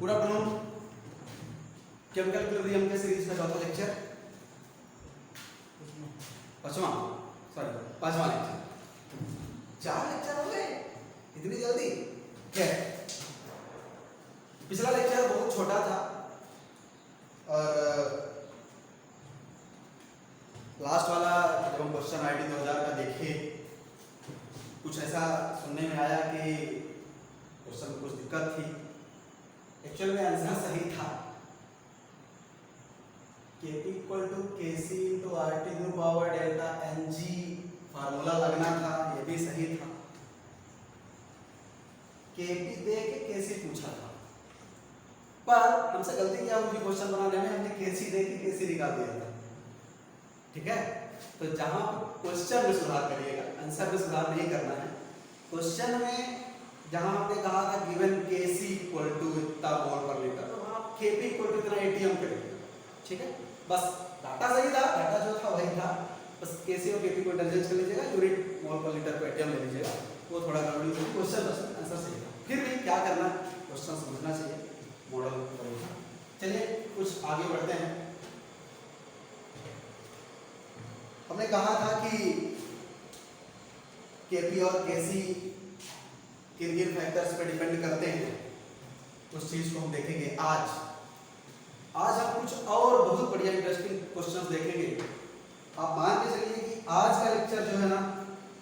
Good afternoon. Chemical equilibrium के series का चौथा लेक्चर, पांचवा लेक्चर। 4 लेक्चर हो गए इतनी जल्दी? क्या पिछला लेक्चर बहुत छोटा था और लास्ट वाला जब हम क्वेश्चन आईडी 2000 का देखे, कुछ ऐसा सुनने में आया कि क्वेश्चन में कुछ दिक्कत थी। एक्चुअल में आंसर सही था, Kp equal to Kc into RT to power delta Ng formula लगना था, ये भी सही था। Kp दे के Kc पूछा था, पर हमसे गलती क्या हुई क्वेश्चन बनाने में, हमने Kc दे के Kc निकाल दिया था। ठीक है, तो जहां क्वेश्चन में सुधार करिएगा, आंसर में सुधार नहीं करना है। क्वेश्चन में जहां हमने कहा था गिवन Kc इक्वल टू इतना मोल पर लीटर, तो वहां Kp इक्वल टू इतना ATM करेंगे। ठीक है, बस डाटा सही था, डाटा जो था वही था, बस Kc और Kp को इंटरचेंज कर लीजिएगा, यूनिट मोल पर लीटर को ATM ले लीजिएगा, वो थोड़ा गड़बड़ी थी। क्वेश्चन बस आंसर सही था, फिर भी क्या करना, क्वेश्चन समझना चाहिए, मॉडल करेगा। चलिए कुछ आगे बढ़ते हैं। हमने कहा था कि Kp और Kc किन किन फैक्टर्स पे डिपेंड करते हैं, उस चीज को हम देखेंगे आज हम कुछ और बहुत बढ़िया इंटरेस्टिंग क्वेश्चंस देखेंगे। आप मान के चलिए कि आज का लेक्चर जो है ना,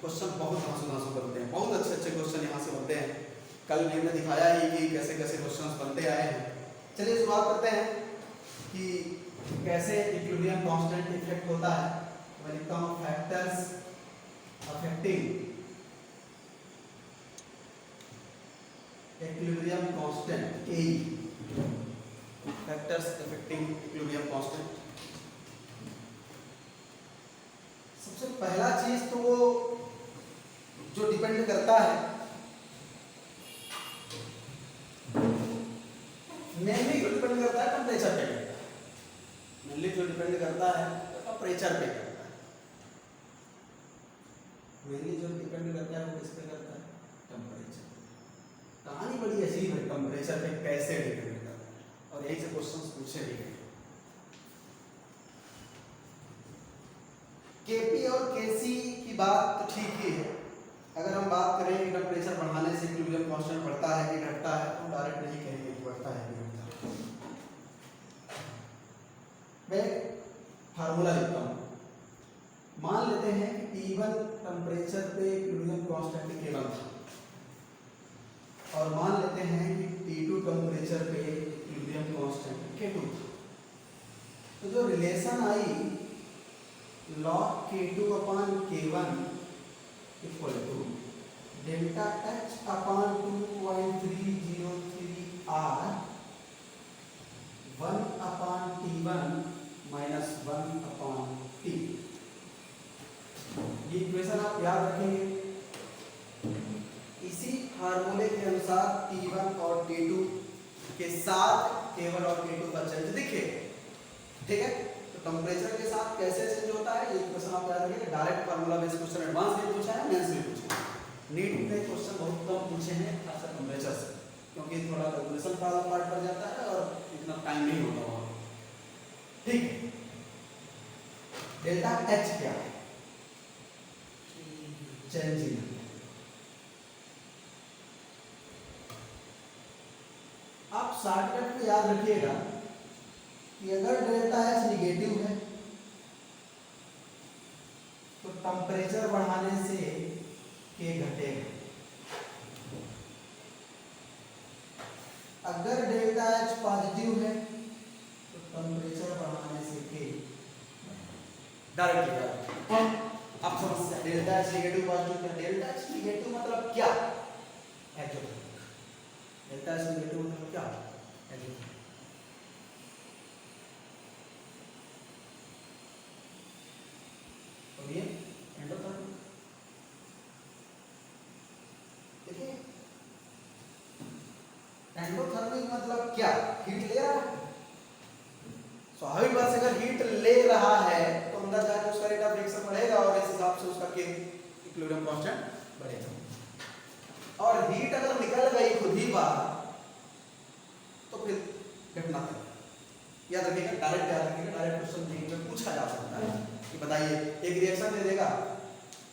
क्वेश्चन बहुत धांसू बनते हैं, बहुत अच्छे अच्छे क्वेश्चन यहाँ से बनते हैं। कल मैंने दिखाया ही कि कैसे कैसे क्वेश्चंस बनते आए हैं। चलिए शुरुआत करते हैं कि कैसे इक्विलिब्रियम कांस्टेंट इफेक्ट होता है। मैं लिखता हूँ फैक्टर्स अफेक्टिंग इक्विलिब्रियम कांस्टेंट, के फैक्टर्स अफेक्टिंग इक्विलिब्रियम कांस्टेंट। सबसे पहला चीज तो वो जो डिपेंड करता है, मेनली जो डिपेंड करता है टेम्परेचर पे करता है। मेनली जो डिपेंड करता है टेम्परेचर पे करता है। मेनली जो डिपेंड करता है वो किस पे करता है? टेम्परेचर। कहानी बड़ी अजीब है, टेम्परेचर पे कैसे डिपेंड करता है, और यही से क्वेश्चंस पूछे भी गए। Kp और Kc की बात तो ठीक ही है। अगर हम बात करें कि टेम्परेचर बढ़ाने से इक्विलिब्रियम कांस्टेंट बढ़ता है कि घटता है, तो डायरेक्ट नहीं कहेंगे कि बढ़ता है कि घटता है। मैं फार्मूला लिखता हूँ। मान लेते हैं कि T1 टेम्परेचर पे इक्विलिब्रियम कांस्टेंट K1 था, और मान लेते हैं कि T2 टेम्परेचर पे इक्विलिब्रियम कांस्टेंट K2 था। तो जो रिलेशन आई log K2 upon K1 equal to delta H upon 2.303 R 1 upon T1 minus 1 upon T। ये इक्वेशन आप याद रखेंगे। इसी फार्मूले के अनुसार T1 और T2 के साथ K1 और K2 का चेंज दिखे। ठीक है, तो टेम्परेचर के साथ कैसे चेंज होता है, ये क्वेश्चन आप याद रखिए। Direct formula based question advance में पूछा है, मेंस में पूछा है। नीट ने क्वेश्चन बहुत कम पूछे हैं खासकर टेम्परेचर से, क्योंकि थोड़ा कैलकुलेशन पार्ट पड़ जाता है और इतना टाइम नहीं होता वहां। ठीक है, डेल्टा H क्या है? चेंजिंग। आप शॉर्टकट में याद रखिएगा कि अगर डेल्टा H निगेटिव है तो टेम्परेचर बढ़ाने से K घटेगा। अगर डेल्टा H पॉजिटिव है तो टेम्परेचर बढ़ाने से K डायरेक्टली। आप समझ डेल्टा H निगेटिव पॉजिटिव क्या? डेल्टा H निगेटिव मतलब क्या? डेल्टा H निगेटिव मतलब क्या? तो ये एंडोथर्मिक। देखिए एंडोथर्मिक मतलब क्या? हीट ले रहा है। स्वाभाविक बात से अगर हीट ले रहा है तो अंदर जाके उसका रेट ऑफ रिएक्शन बढ़ेगा और इस हिसाब से उसका इक्विलिब्रियम कांस्टेंट बढ़ेगा। और हीट अगर निकल गई खुद ही बाहर तो घटना तक। याद रखिएगा, डायरेक्ट याद रखिएगा, डायरेक्ट क्वेश्चन देंगे पूछा जा सकता है कि बताइए, एक रिएक्शन दे देगा,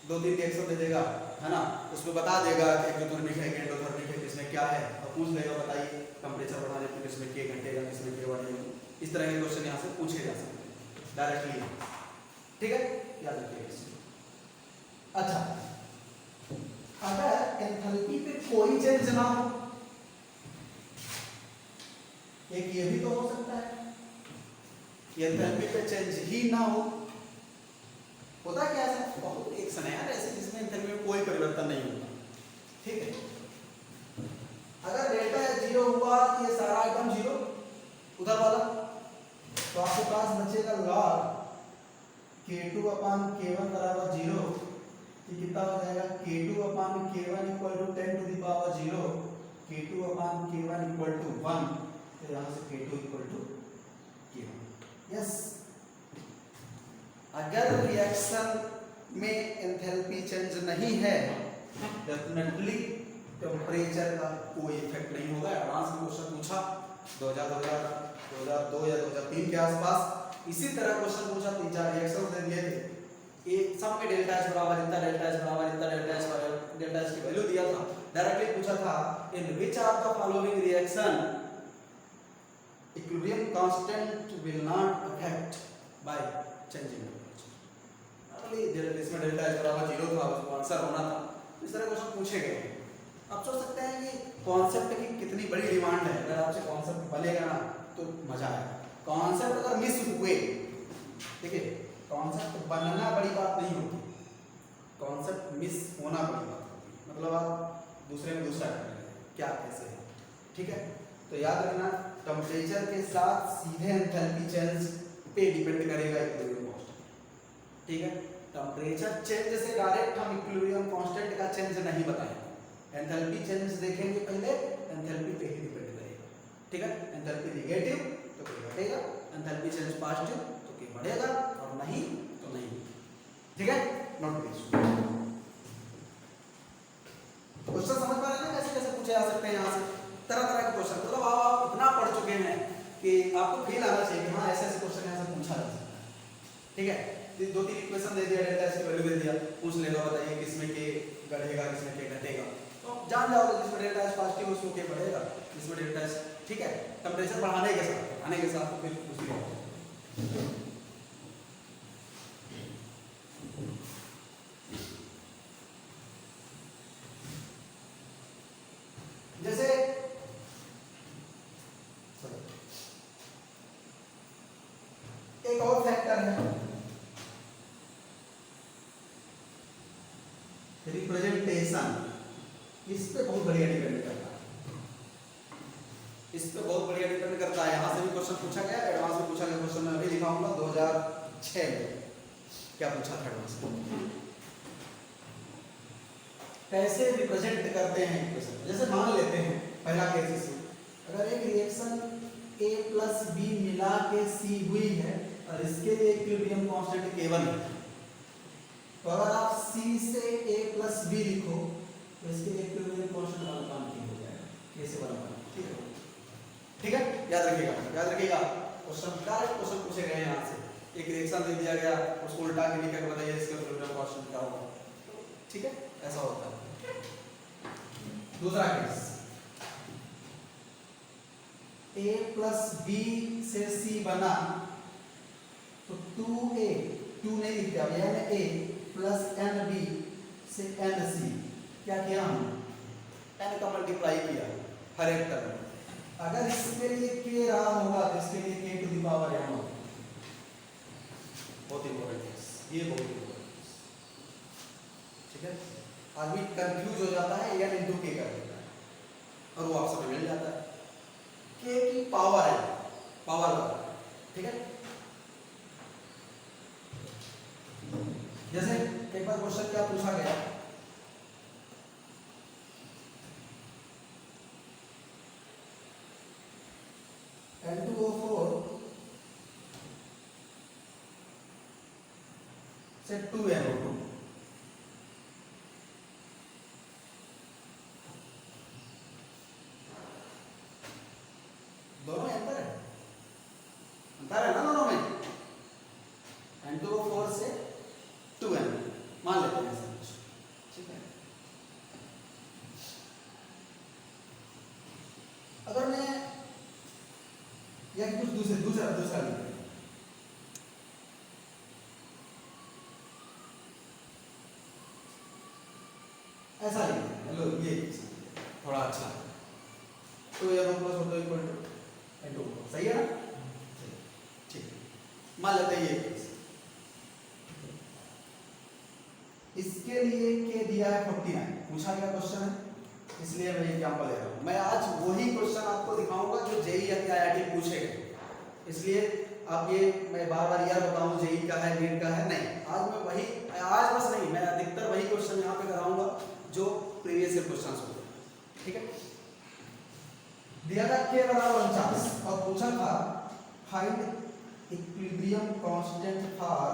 2-3 रिएक्शन दे देगा, है ना, उसमें बता देगा कि एक्टोथर्मिक है, एंडोथर्मिक है, किसमें क्या है, और पूछ लेगा बताइए टेंपरेचर बढ़ाने पे किसमें के घटेगा, किसमें के बढ़ेगा। इस तरह के क्वेश्चन यहाँ से पूछे जा सकते हैं डायरेक्टली। ठीक है, याद रखिएगा इसको। अच्छा, अगर एंथैल्पी पे कोई चेंज ना हो, एक ये भी तो हो सकता है, एंथैल्पी पे चेंज ही ना हो। होता क्या है, बहुत रिएक्शन है यार ऐसे जिसमें एंथैल्पी में कोई परिवर्तन नहीं होता। ठीक है, अगर डेल्टा जीरो हुआ, ये सारा आइटम जीरो, उधर वाला, तो आपके पास बचेगा log K2 अपान K1 बराबर 0, ये कितना हो जाएगा, K2 upon K1 equal to 10 to the power 0, K2 upon K1 equal to 1, तो यहाँ से K2 equal to K1। Yes, अगर रिएक्शन में एंथैल्पी चेंज नहीं है, डेफिनेटली टेम्परेचर का कोई इफेक्ट नहीं होगा। एडवांस में क्वेश्चन पूछा 2002 या 2003 के आसपास, इसी तरह क्वेश्चन पूछा, 3-4 रिएक्शन दे दिए थे, एक सब में डेल्टा एच बराबर इतना, डेल्टा एच बराबर इतना, डेल्टा एच की वैल्यू दिया था, डायरेक्टली पूछा था in which of the following reaction equilibrium constant will not affect by changing temperature. इसमें डेल्टा एच बराबर 0 था, उसको आंसर होना था। इस तरह क्वेश्चन पूछे गए। आप सोच सकते हैं कि कॉन्सेप्ट की कितनी बड़ी डिमांड है। अगर आपसे कॉन्सेप्ट बनेगा ना तो मजा आएगा। कॉन्सेप्ट अगर मिस हुए, देखिए कॉन्सेप्ट बनना बड़ी बात नहीं होती, कॉन्सेप्ट मिस होना बड़ी बात होती है। मतलब आप दूसरे में दूसरा कर रहे हैं, क्या कैसे है। ठीक है, तो याद रखना टेम्परेचर के साथ सीधे एंथैल्पी चेंज पे डिपेंड करेगा इक्विलिब्रियम कांस्टेंट। ठीक है, टेम्परेचर चेंज से डायरेक्ट हम इक्विलिब्रियम कांस्टेंट का चेंज नहीं बताएंगे। एंथैल्पी चेंज देखेंगे पहले, एंथैल्पी पे ही डिपेंड करेगा। ठीक है, एंथैल्पी नेगेटिव तो K घटेगा, एंथैल्पी चेंज पॉजिटिव तो K बढ़ेगा, और नहीं तो नहीं। ठीक है, नोट करिए। क्वेश्चन समझ पा रहे हैं कैसे कैसे पूछे जा सकते हैं यहाँ से, तरह तरह के क्वेश्चन। मतलब आप इतना पढ़ चुके हैं कि आपको फील आना चाहिए कि हाँ ऐसे ऐसे क्वेश्चन यहाँ से पूछा जा सकता है। ठीक है, 2-3 इक्वेशन दे दिया, डेल्टा एच की वैल्यू दे दिया, पूछ लेगा बताइए किसमें K बढ़ेगा, किसमें K घटेगा, तो जान जाओगे जिसमें डेल्टा एच पॉजिटिव उसमें K बढ़ेगा, जिसमें डेल्टा एच, ठीक है, टेंपरेचर बढ़ाने के साथ फिर पूछ लिया। जैसे एक और फैक्टर है रिप्रेजेंटेशन, इस पे बहुत बढ़िया डिपेंड करता है, इस पे बहुत बढ़िया डिपेंड करता है। यहाँ से भी क्वेश्चन पूछा गया, एडवांस में पूछा गया क्वेश्चन, मैं अभी दिखाऊंगा 2006 में क्या पूछा था एडवांस में। कैसे रिप्रेजेंट करते हैं इक्वेशन, जैसे मान लेते हैं पहला केस से, अगर एक रिएक्शन A प्लस B मिला के C हुई है और इसके लिए इक्विलिब्रियम कांस्टेंट K1 है, तो अगर आप C से A प्लस B लिखो तो इसके लिए इक्विलिब्रियम कांस्टेंट 1/K हो जाएगा, K से 1/, ठीक है। ठीक है, याद रखिएगा क्वेश्चन क्वेश्चन पूछे गए यहाँ से, एक रिएक्शन दे दिया गया, उसको उल्टा के लिख कर बताइए इसका इक्विलिब्रियम कांस्टेंट क्या होगा। ठीक है, ऐसा होता है। दूसरा केस, A प्लस B से C बना तो 2A, 2 नहीं लिखते अब, यानी A प्लस NB से NC, क्या किया हमने, N का मल्टीप्लाई किया हर एक टर्म। अगर इसके लिए K रहा होगा तो इसके लिए K to the power M होगा। बहुत इंपॉर्टेंट है ये, बहुत इंपॉर्टेंट। ठीक है, आदमी कंफ्यूज हो जाता है, N इंटू K कर देता है और वो आपसे मिल जाता है। K की पावर है, पावर का। ठीक है, जैसे एक बार क्वेश्चन क्या पूछा गया, N2O4 से 2NO2, दोनों अंतर है, या कुछ दूसरा दूसरा लिख दें। ऐसा लिख दें, लो ये थोड़ा अच्छा है। तो ये 2 + 2 इक्वल टू 2, सही है ना? ठीक है, मान लेते हैं ये इसके लिए के दिया है 49, पूछा गया क्वेश्चन है, इसलिए मैं एग्जांपल ले रहा हूँ। मैं आज वही क्वेश्चन आपको दिखाऊंगा जो जेई या आईआईटी पूछेगा, इसलिए आप ये मैं बार बार यह बताऊं जेई का है नीट का है नहीं, आज मैं वही, आज बस नहीं, मैं अधिकतर वही क्वेश्चन यहाँ पे कराऊंगा जो प्रीवियस ईयर क्वेश्चन होते हैं। ठीक है, दिया था के बराबर 49 और पूछा था find equilibrium constant for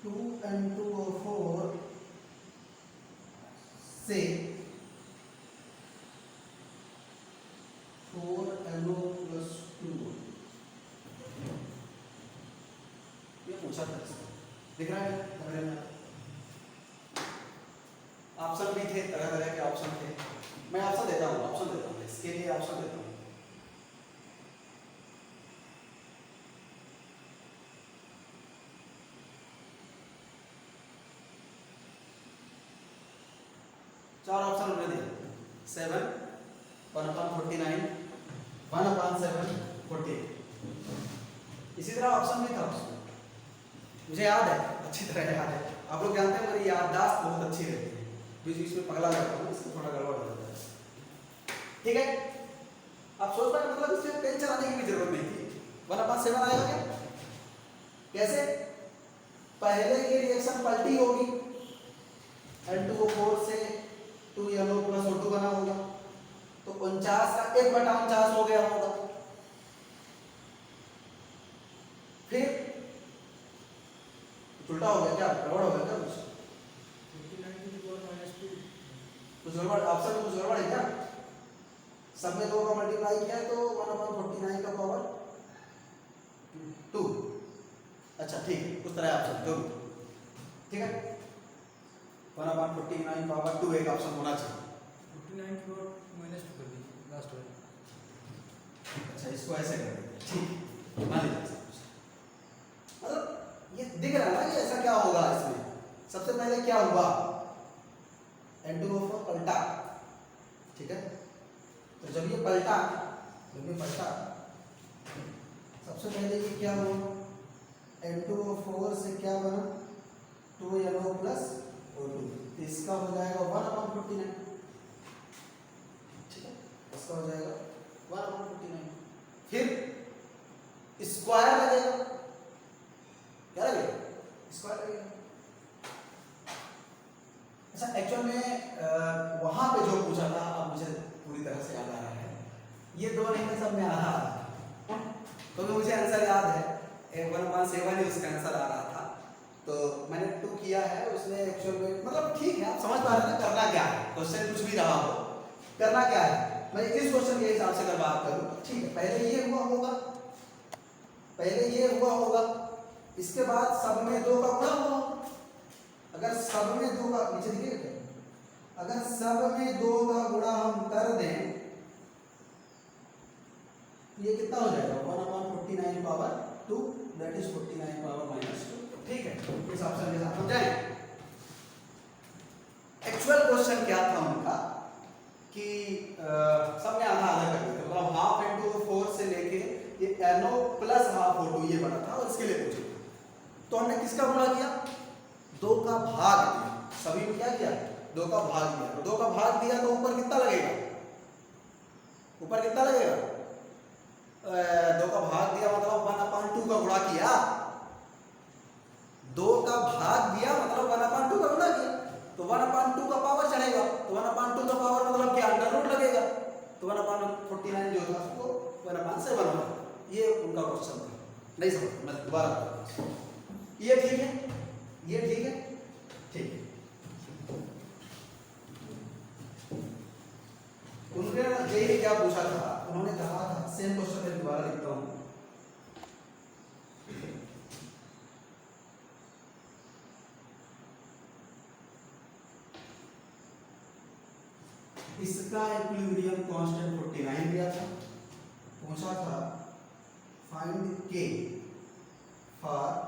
2n2O4 से 4NO+2, ये पूछा था। दिख रहा है कैमरे में? ऑप्शन भी थे, तरह तरह के ऑप्शन थे। मैं ऑप्शन देता हूँ इसके लिए ऑप्शन देता हूँ। चार ऑप्शन हमने दिए, 7, 1/49, 1/7, 48। इसी तरह ऑप्शन भी था उसमें, मुझे याद है, अच्छी तरह याद है। आप लोग जानते हैं मेरी याददाश्त बहुत अच्छी रहती है, बीच बीच में पगला लगता हूँ, इससे थोड़ा गड़बड़ हो जाता है। ठीक है, आप सोच पाए, मतलब इसमें पेन चलाने की भी जरूरत नहीं थी। 1/7 आएगा क्या? कैसे? पहले ये रिएक्शन पलटी होगी, N2O4 से 2NO+O2 बना होगा, तो 49 का 1/49 हो गया होगा। फिर उल्टा हो गया क्या? गड़बड़ हो गया क्या? कुछ गड़बड़, ऑप्शन में कुछ गड़बड़ है क्या? सब में 2 का मल्टीप्लाई किया तो 1/49 का पावर 2। अच्छा ठीक है, उस तरह ऑप्शन 2, ठीक है। 1/49 पावर 2 एक ऑप्शन होना चाहिए। 49 को -2 कर दीजिए लास्ट वाला। अच्छा, इसको ऐसे कर देते, ठीक है, मान लीजिए। मतलब ये दिख रहा है ना कि ऐसा क्या होगा इसमें। सबसे पहले क्या हुआ, N2O4 पलटा, ठीक है। तो जब ये पलटा, सबसे पहले ये क्या हुआ, N2O4 से क्या बना, 2NO+O2, इसका हो जाएगा 1/49, ठीक है, इसका हो जाएगा 1/49। फिर स्क्वायर लगेगा, क्या लगेगा? स्क्वायर लगेगा। अच्छा, एक्चुअल में वहां पे जो पूछा था, अब मुझे पूरी तरह से याद आ रहा है, ये 2 नहीं सब में आ रहा था, तो मुझे आंसर याद है, 1/7 ही उसका आंसर आ रहा था। तो मैंने 2 किया है उसमें, एक्चुअल में मतलब ठीक है, आप समझ पा रहे हैं ना करना क्या है, क्वेश्चन कुछ भी रहा हो, करना क्या है। मैं इस क्वेश्चन के हिसाब से अगर बात करूं, ठीक है, पहले ये हुआ होगा, इसके बाद सब में 2 का गुणा हुआ। अगर सब में 2 का, नीचे देखिएगा क्या, अगर सब में 2 का गुणा हम कर दें, ये कितना हो जाएगा, 1/49 पावर 2, दैट इज 49 पावर -2। ठीक है, इस ऑप्शन के साथ हम जाएं। एक्चुअल क्वेश्चन क्या था उनका कि सब में आधा आधा कर देते, मतलब हाफ N2O4 से लेके ये NO+12O2 ये बना था, और इसके लिए पूछा। तो हमने किसका गुणा किया, 2 का भाग दिया, सभी में क्या किया, 2 का भाग दिया। तो 2 का भाग दिया तो ऊपर कितना लगेगा, 2 का भाग दिया मतलब 1/2 का गुणा किया, 2 का भाग दिया मतलब 1/2 का गुणा किया, तो 1/2 का पावर चढ़ेगा, तो 1/2 का पावर मतलब क्या, अंडर रूट लगेगा, तो 1/49 जो था उसको 1/7 होगा। ये उनका क्वेश्चन था, नहीं समझ, मैं दोबारा, ये ठीक है, ठीक। उन्होंने जेई क्या पूछा था, उन्होंने कहा था, सेम क्वेश्चन मैं दोबारा लिखता हूं, इसका इक्विलिब्रियम कांस्टेंट 49 दिया था, पूछा था फाइंड के फॉर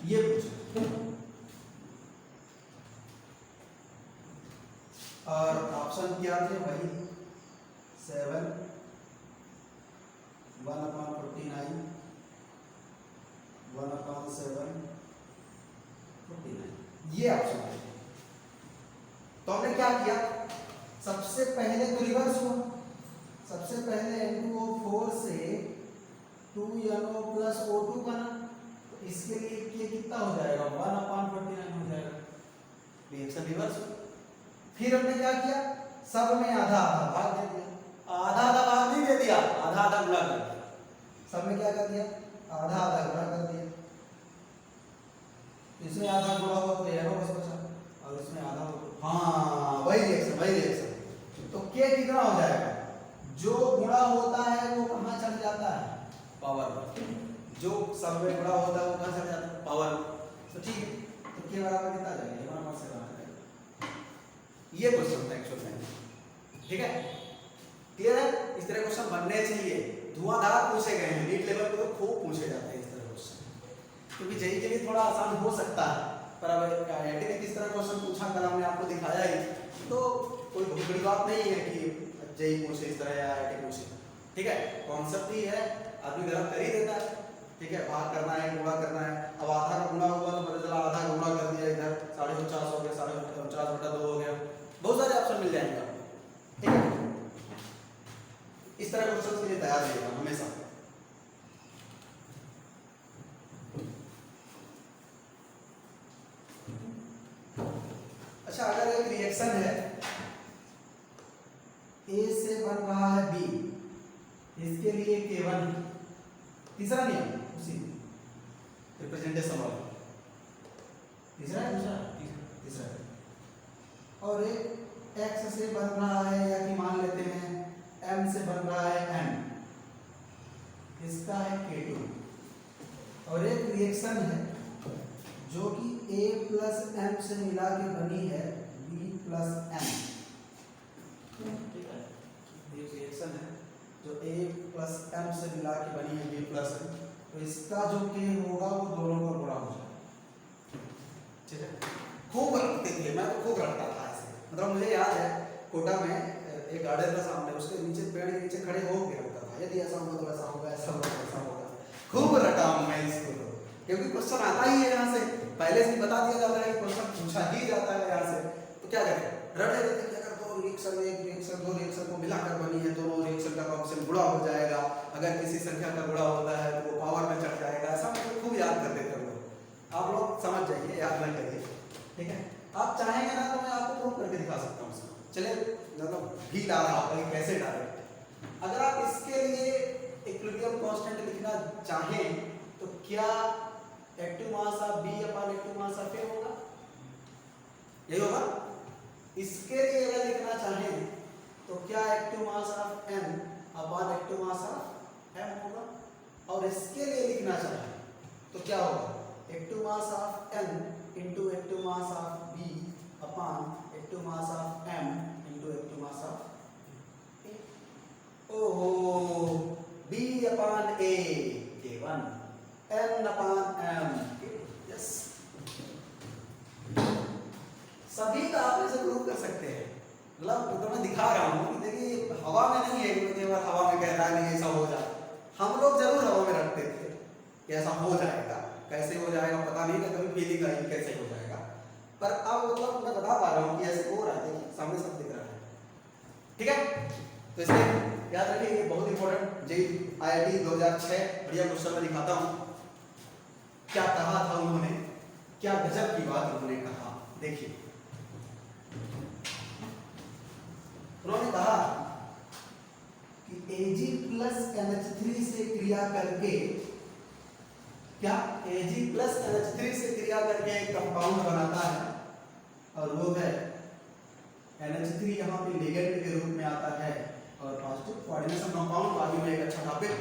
ये पूछा और ऑप्शन क्या थे भाई 7 1/49 1/7 49 ये ऑप्शन है। तो हमने क्या किया सबसे पहले तो रिवर्स हुआ सबसे पहले N2O4 से 2NO प्लस O2 बना तो इसके लिए ये कितना हो जाएगा 1/49 हो जाएगा रिएक्शन रिवर्स हुआ। फिर हमने क्या किया सब में आधा आधा भाग दे दिया आधा आधा भाग नहीं दे दिया आधा आधा गुणा कर दिया सब में क्या कर दिया आधा आधा गुणा कर दिया इसमें आधा गुणा हुआ तो एरो बस बचा और इसमें आधा हाँ वही रिएक्शन तो के कितना हो जाएगा जो गुणा होता है वो कहाँ चढ़ जाता है पावर जो सब में गुणा होता है वो कहाँ चढ़ जाता है पावर तो ठीक है तो के बराबर कितना आ जाएगा ये क्वेश्चन था एक्चुअल में ठीक है क्लियर है इस तरह क्वेश्चन बनने चाहिए धुआंधार पूछे गए हैं नीट लेवल पे तो खूब पूछे जाते हैं इस तरह क्वेश्चन क्योंकि जेईई के लिए थोड़ा आसान हो सकता है पर अब आईआईटी ने किस तरह क्वेश्चन पूछा कल हमने आपको दिखाया ही तो कोई बहुत बड़ी बात नहीं है कि जेईई पूछे इस तरह या आईआईटी पूछे ठीक है कॉन्सेप्ट ही है आदमी गलत कर ही देता है ठीक है भाग करना है गुणा करना है अब आधा का गुणा हुआ तो पता चला आधा का गुणा कर दिया इधर 49.5 हो गया 49.5/2 हो गया बहुत सारे ऑप्शन मिल जाएंगे आपको ठीक है इस तरह क्वेश्चन के लिए तैयार रहिएगा हमेशा अच्छा अगर एक रिएक्शन है ए से बन रहा है बी इसके लिए K1 तीसरा नियम उसी रिप्रेजेंटेशन वाला तीसरा और एक x से बन रहा है या कि मान लेते हैं m से बन रहा है n इसका है K2 और एक रिएक्शन है जो कि a प्लस m से मिला के बनी है b प्लस m ठीक है ये रिएक्शन है जो a प्लस m से मिला के बनी है b प्लस m तो इसका जो k होगा वो दोनों का गुणा हो जाएगा ठीक है खूब रखते थे मैं तो खूब रखता था ऐसे मतलब मुझे याद है कोटा में एक गार्डन था सामने उसके नीचे पेड़ के नीचे खड़े हो के रखता था यदि ऐसा होगा तो ऐसा होगा ऐसा होगा ऐसा होगा खूब रटा हूं मैं इसको क्योंकि क्वेश्चन आता ही है यहाँ से पहले से बता दिया जाता है कि क्वेश्चन पूछा ही जाता है यहाँ से तो क्या करें रटे रहते हैं अगर दो रिएक्शन एक रिएक्शन दो रिएक्शन को मिलाकर बनी है दोनों रिएक्शन का कोएफिशिएंट गुणा हो जाएगा अगर किसी संख्या का गुणा होता है तो वो पावर में चढ़ जाएगा ऐसा मतलब खूब याद करते थे लोग आप लोग समझ जाइए याद न करिए ठीक है आप चाहेंगे ना तो मैं आपको प्रूव करके दिखा सकता हूँ चलिए मतलब भी ला रहा हूँ कैसे डायरेक्ट अगर आप इसके लिए इक्विलिब्रियम कांस्टेंट लिखना चाहें तो क्या active mass of B upon active mass of A होगा यही होगा इसके लिए अगर लिखना चाहें तो क्या active mass of n upon active mass of m होगा और इसके लिए लिखना चाहें तो क्या होगा active mass of n into active mass of b upon active mass of m into active mass of a ओहो b upon a K1 n upon m yes सभी का आप ऐसे प्रूव कर सकते हैं मतलब तो मैं दिखा रहा हूँ कि देखिए हवा में नहीं है कि केवल हवा में कह रहा है नहीं ऐसा हो जाए हम लोग जरूर हवा में रखते थे कि ऐसा हो जाएगा कैसे हो जाएगा पता नहीं था कभी फीलिंग आई कैसे हो जाएगा पर अब मतलब मैं बता पा रहा हूँ कि ऐसे हो रहा है सामने सब दिख रहा है ठीक है तो इसलिए याद रखिए ये बहुत इंपॉर्टेंट जेईई आईआईटी 2006 बढ़िया क्वेश्चन में दिखाता हूँ क्या कहा था उन्होंने क्या गजब की बात उन्होंने कहा देखिए उन्होंने कहा कि Ag प्लस NH3 से क्रिया करके क्या Ag प्लस NH3 से क्रिया करके एक कंपाउंड बनाता है और वो है NH3 यहाँ पे लिगेंड के रूप में आता है और पॉजिटिव कोऑर्डिनेशन कंपाउंड बाजू में एक अच्छा टॉपिक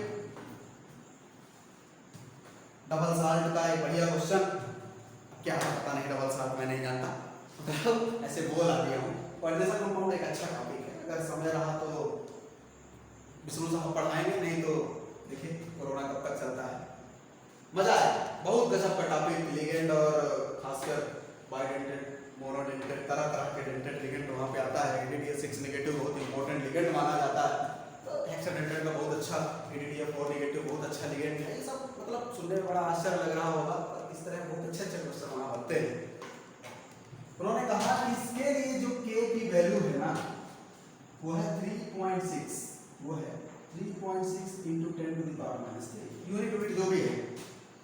डबल साल्ट का एक बढ़िया क्वेश्चन, क्या है पता नहीं, डबल साल्ट मैं नहीं जानता, तो ऐसे बोल आ दिया हूँ। कोऑर्डिनेशन कंपाउंड एक अच्छा टॉपिक है, अगर समय रहा तो विष्णु साहब पढ़ाएंगे, नहीं तो देखिए कोरोना कब तक चलता है। मजा आया, बहुत गजब का टॉपिक, लिगेंड और खासकर बाइडेंटेड, मोनोडेंटेड, तरह तरह के डेंटेड लिगेंड वहाँ पे आता है। ADDA6 नेगेटिव बहुत इंपॉर्टेंट लिगेंड माना जाता है, तो हेक्साडेंटेड का बहुत अच्छा, ADDA4 नेगेटिव बहुत अच्छा लिगेंड है। ये सब मतलब सुनने में बड़ा आश्चर्य लग रहा होगा, पर इस तरह बहुत अच्छे अच्छे क्वेश्चन वहाँ बनते हैं। उन्होंने कहा कि इसके लिए जो K की वैल्यू है ना, वो है 3.6, वो है 3.6 × 10⁻³ यूनिट यूनिट जो भी है,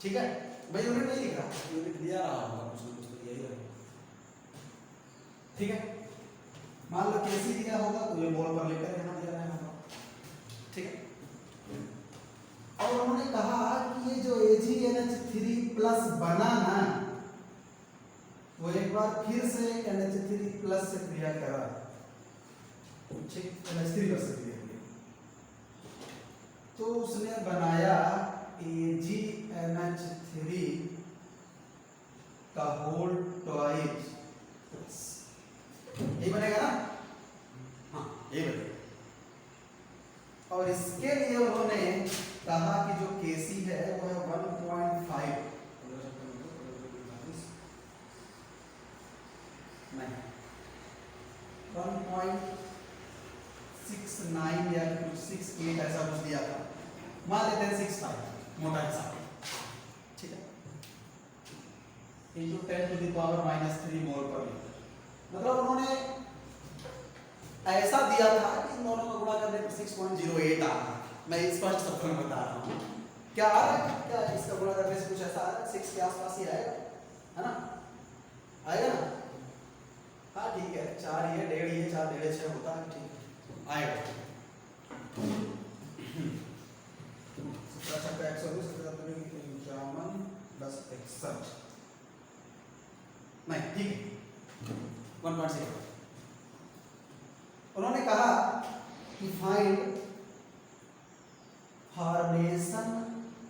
ठीक है भाई, यूनिट नहीं लिख रहा, यूनिट दिया रहा होगा कुछ ना कुछ, तो यही है, ठीक है। मान लो कैसी दिया होगा तो ये बोर्ड पर लेकर यहाँ दिया रहना होगा, ठीक है। और उन्होंने कहा कि ये जो AgNH3+ बना ना, वो एक बार फिर से NH3+ से क्रिया करा, ठीक, NH3+ से क्रिया की, तो उसने बनाया AgNH3 का होल ट्वाइस, यही बनेगा ना, हाँ यही बनेगा। और इसके लिए उन्होंने कहा कि जो Kc है वो है 1.5, नहीं 1.69 या कुछ 68 ऐसा कुछ दिया था, मान लेते हैं 65 मोटा हिसाब, ठीक है, × 10⁻³ मोल पर लीटर। मतलब उन्होंने ऐसा दिया था कि इन दोनों को गुणा करने पर 6.08 आ रहा है। मैं स्पष्ट शब्दों में बता रहा हूँ, क्या आ रहा है, क्या इसका गुणा करने से कुछ ऐसा आ रहा है, 6 के आसपास ही आएगा, है ना, आएगा ना, हाँ ठीक है, 4 ही है, 1.5 ही है, 4 1.5 6 होता है, ठीक है आएगा। 1061 नहीं, ठीक है 1.0। उन्होंने कहा कि फाइंड फॉर्मेशन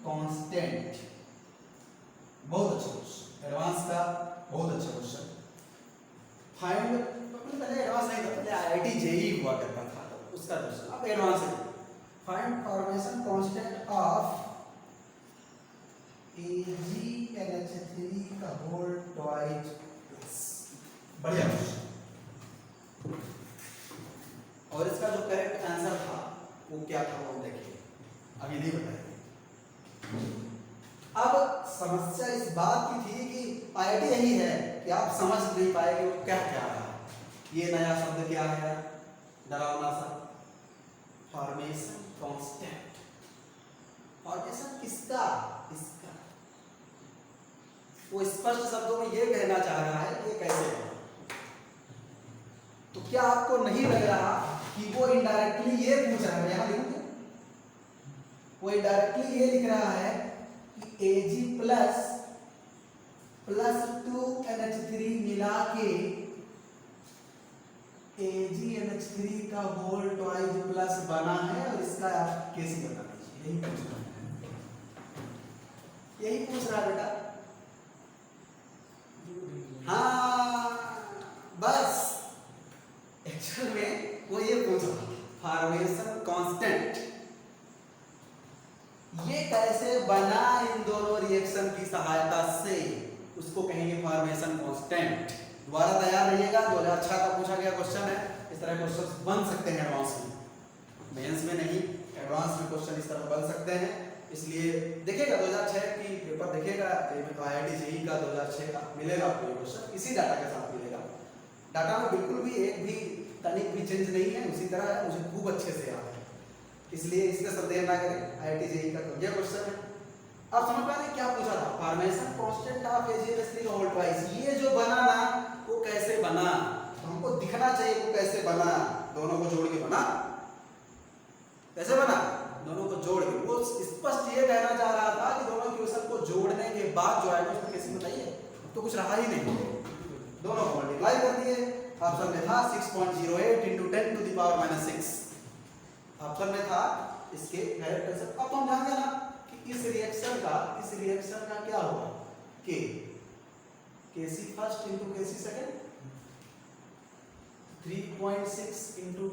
कांस्टेंट, बहुत अच्छा क्वेश्चन, एडवांस का बहुत अच्छा क्वेश्चन। फाइंड, पहले एडवांस नहीं था, पहले IIT JEE हुआ करता था, तो उसका क्वेश्चन, अब एडवांस है। Find formation constant of AgNH3 का होल ट्वाइस, बढ़िया क्वेश्चन। और इसका जो करेक्ट आंसर था वो क्या था, वो देखिए, अभी नहीं बताएंगे। अब समस्या इस बात की थी कि IIT यही है कि आप समझ नहीं पाएंगे वो क्या क्या रहा है। ये नया शब्द क्या है, डरावना सा, फॉर्मेशन कांस्टेंट। फॉर्मेशन किसका, इसका। वो स्पष्ट शब्दों में ये कहना चाह रहा है कि ये कैसे है। तो क्या आपको नहीं लग रहा कि वो इनडायरेक्टली ये पूछ रहा है, यहां लिखूंगे, वो इनडायरेक्टली ये लिख रहा है कि Ag प्लस 2NH3 मिला के AgNH3 का होल ट्वाइस प्लस बना है, और इसका आप कैसे बता दीजिए, यही पूछ रहा है, यही पूछ रहा है बेटा। हाँ बस, एक्चुअल में वो ये पूछ रहा है फॉर्मेशन कांस्टेंट ये कैसे बना इन दोनों रिएक्शन की सहायता से, उसको कहेंगे फॉर्मेशन कांस्टेंट। दोबारा तैयार रहिएगा, 2006 का पूछा गया क्वेश्चन है, इस तरह क्वेश्चन बन सकते हैं एडवांस में, मेंस में नहीं, एडवांस में क्वेश्चन इस तरह बन सकते हैं। इसलिए देखिएगा 2006 की पेपर देखिएगा, IIT JEE का 2006 का मिलेगा आपको ये क्वेश्चन, इसी डाटा के साथ मिलेगा। डाटा में बिल्कुल भी एक भी तनिक भी चेंज नहीं है, उसी तरह है, मुझे खूब अच्छे से याद है, इसलिए इसका संदेह ना करें। IIT JEE का तो यह क्वेश्चन है। अब समझ पा रहे क्या पूछा था, formation constant of AgNH3 whole twice, ये जो बना ना वो कैसे बना, तो हमको दिखना चाहिए वो कैसे बना, दोनों को जोड़ के बना, कैसे बना, दोनों को जोड़ के। वो स्पष्ट ये कहना चाह रहा था कि दोनों इक्वेशन को जोड़ने के बाद जो आएगा उसमें कैसे बताइए, तो कुछ रहा ही नहीं, दोनों को मल्टीप्लाई कर दिए। ऑप्शन में था 6.08 × 10⁻⁻6, ऑप्शन में था इसके डायरेक्ट आंसर। अब हम ध्यान देना कि इस रिएक्शन का इस रिएक्शन का क्या होगा, के Kc first into Kc second, 3.6 इंटू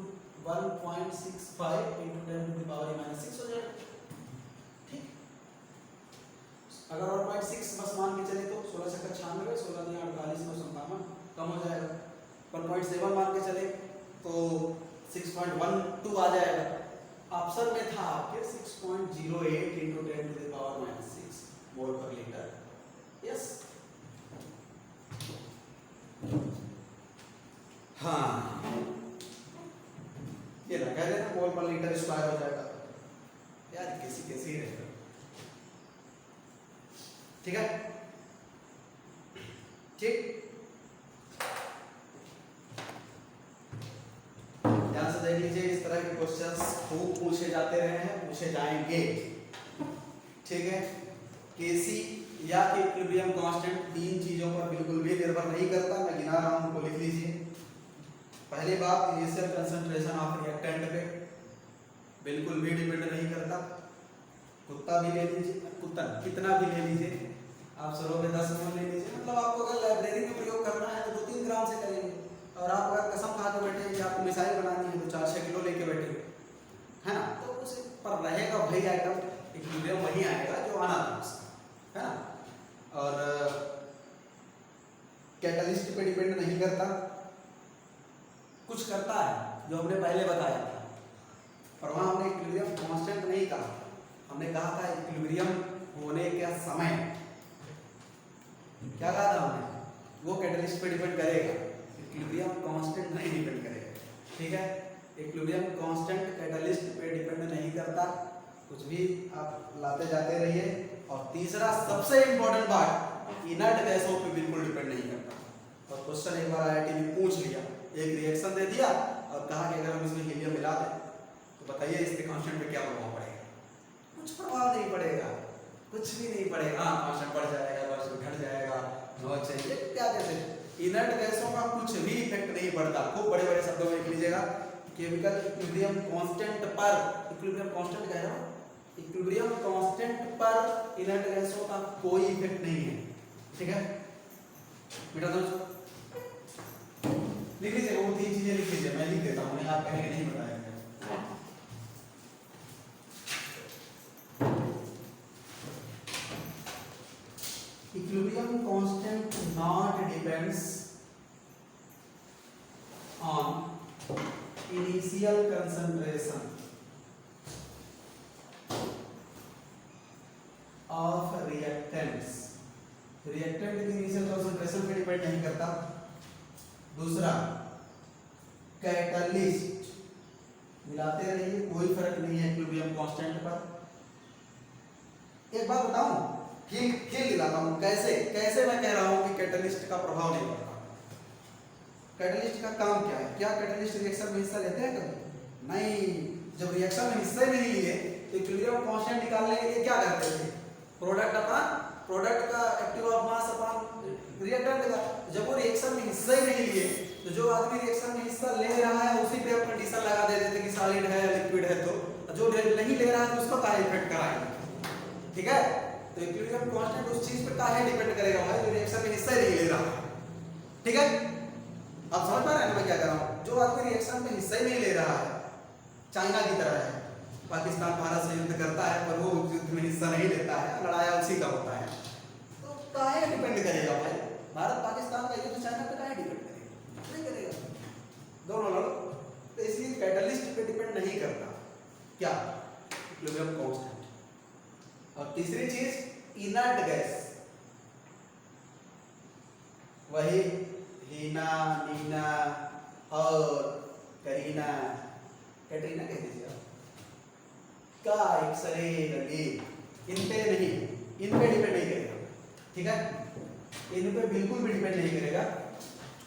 1.65 इंटू 10 टू द पावर -6 हो जाएगा। ठीक, अगर और 0.6 बस मान के चले तो 16 से 96, 16 दिया 48, 957 कम हो जाएगा। 1.7 मान के चले तो 6.12 आ जाएगा। ऑप्शन में था आपके 6.08 इंटू 10 टू द पावर -6 मोल पर लीटर। यस, हाँ ये ना कह देना मोल पर लीटर स्क्वायर हो जाएगा यार, कैसी कैसी रहेगा। ठीक है, ठीक, ध्यान से देख लीजिए, इस तरह के क्वेश्चंस खूब पूछे जाते रहे हैं, पूछे जाएंगे। ठीक है, केसी या इक्विलिब्रियम कांस्टेंट तीन चीजों पर बिल्कुल भी निर्भर नहीं करता। मैं गिना रहा हूं, उनको लिख लीजिए। पहली बात, इनिशियल कंसंट्रेशन ऑफ रिएक्टेंट पे बिल्कुल भी डिपेंड नहीं करता। कुत्ता भी ले लीजिए, कुत्ता कितना भी ले लीजिए, आप सरों में 10 मोल ले लीजिए, मतलब आपको अगर लाइब्रेरी में प्रयोग करना है तो 2-3 ग्राम से करेंगे, और आप अगर कसम खा के बैठे कि आपको मिसाइल बनानी है तो 4-6 किलो लेके बैठे, है ना, तो उस पर रहेगा वही आइटम, इक्विलिब्रियम वही आएगा जो आना था उसका, है ना। और कैटलिस्ट पे डिपेंड नहीं करता, कुछ करता है जो हमने पहले बताया था, और वहां हमने इक्विलिब्रियम कांस्टेंट नहीं कहा, हमने कहा था इक्विलिब्रियम होने के समय, क्या कहा था हमने, वो कैटलिस्ट पे डिपेंड करेगा, इक्विलिब्रियम कांस्टेंट नहीं डिपेंड करेगा। ठीक है, इक्विलिब्रियम कांस्टेंट कैटलिस्ट पे डिपेंड नहीं करता, कुछ भी आप लाते जाते रहिए। और तीसरा सबसे इंपॉर्टेंट बात, इनर्ट गैसों पे बिल्कुल डिपेंड नहीं करता। और क्वेश्चन एक बार आईआईटी में पूछ लिया, एक रिएक्शन दे दिया और कहा कि अगर हम इसमें हीलियम मिला दें तो बताइए इसके कांस्टेंट पे क्या प्रभाव पड़ेगा। कुछ प्रभाव नहीं पड़ेगा, कुछ भी नहीं पड़ेगा। हाँ, कांस्टेंट बढ़ जाएगा, बस घट जाएगा, नॉइज चाहिए, क्या कहते हैं, इनर्ट गैसों का कुछ भी इफेक्ट नहीं पड़ता। खूब बड़े बड़े शब्दों में लिख लीजिएगा, केमिकल इक्विलिब्रियम कांस्टेंट पर, इक्विलिब्रियम कांस्टेंट कह रहा हूं, इक्विलिब्रियम कांस्टेंट पर इनर्ट गैसों का कोई इफेक्ट नहीं है। ठीक है बेटा, दोस्तों लिख लीजिए, वो 3 चीजें लिख लीजिए, मैं लिख देता हूं, आप कहेंगे नहीं बताया। Equilibrium constant not depends on initial concentration of reactants. Reactant की इनिशियल कंसंट्रेशन पे डिपेंड नहीं करता। दूसरा, कैटलिस्ट मिलाते रहिए, कोई फर्क नहीं है इक्विलिब्रियम कांस्टेंट पर। एक बात बताऊं, खेल दिलाता हूं, कैसे कैसे मैं कह रहा हूं कि कैटलिस्ट का प्रभाव नहीं पड़ता। कैटलिस्ट का काम क्या है, क्या कैटलिस्ट रिएक्शन में हिस्सा लेते हैं कभी? नहीं। जब रिएक्शन में हिस्सा ही नहीं लिए तो इक्विलिब्रियम कांस्टेंट निकालने के लिए क्या करते थे, प्रोडक्ट का active of mass upon reactant का। जब वो रिएक्शन में हिस्सा ही नहीं लिए तो जो आदमी रिएक्शन में हिस्सा ले रहा है उसी पे कंडीशन लगा देते थे कि सॉलिड है लिक्विड है, तो जो नहीं ले रहा है तो उसका क्या इफेक्ट कराएगा। ठीक है, तो इक्विलिब्रियम कांस्टेंट उस चीज पे काहे डिपेंड करेगा भाई, जो रिएक्शन में हिस्सा ही नहीं ले रहा है। ठीक है, आप समझ पा रहे हैं मैं क्या कर रहा हूं? जो आदमी रिएक्शन में हिस्सा ही नहीं ले रहा है, चाइना की तरह है, पाकिस्तान भारत से युद्ध करता है पर वो युद्ध में हिस्सा नहीं लेता है, लड़ाया उसी का होता है, तो काहे डिपेंड करेगा भाई? भारत पाकिस्तान का युद्ध चाइना पे काहे डिपेंड करेगा? नहीं करेगा, दोनों लड़ो। तो इसलिए कैटलिस्ट पे डिपेंड नहीं करता क्या, इक्विलिब्रियम कांस्टेंट। और तीसरी चीज, इनर्ट गैस, वही हीना, नीना और करीना, कैटरीना कह दीजिए आप, का एक्सरे लगे, इन पे नहीं, इन पे डिपेंड नहीं करेगा। ठीक है, इन पे बिल्कुल भी डिपेंड नहीं करेगा।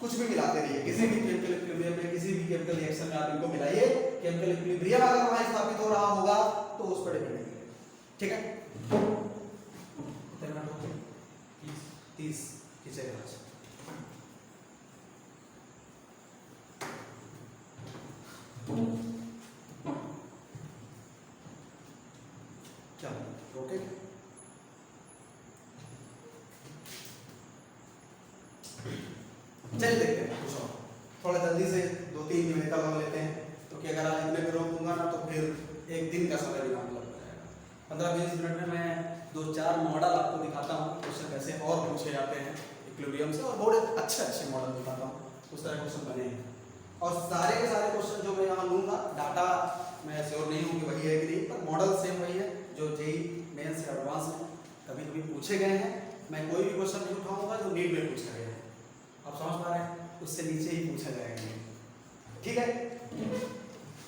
कुछ भी मिलाते रहिए, किसी भी केमिकल इक्विलिब्रियम में, किसी भी केमिकल रिएक्शन में आप इनको मिलाइए, केमिकल इक्विलिब्रियम अगर वहां स्थापित हो रहा होगा तो उस पर डिपेंड नहीं करेगा। ठीक है, 30 खींचेगा। क्या रोके? चलिए देखते हैं कुछ और थोड़ा जल्दी से 2-3 न्यूमेरिकल और लेते हैं, क्योंकि अगर आज इतने पे रोकूंगा ना तो फिर एक दिन का समय भी मतलब जाएगा। 15-20 मिनट में मैं 2-4 मॉडल आपको दिखाता हूँ क्वेश्चन कैसे और पूछे जाते हैं इक्विलिब्रियम से, और बहुत अच्छे मॉडल दिखाता हूँ, उस तरह क्वेश्चन बने हैं। और सारे के सारे क्वेश्चन जो मैं यहाँ लूँगा, डाटा मैं श्योर नहीं हूँ कि वही है कि नहीं, पर मॉडल सेम वही है जो जेई मेंस से एडवांस में कभी कभी पूछे गए हैं। मैं कोई भी क्वेश्चन नहीं उठाऊंगा जो नीट में पूछा गया है, आप समझ पा रहे हैं, उससे नीचे ही पूछा जाएगा, ठीक है।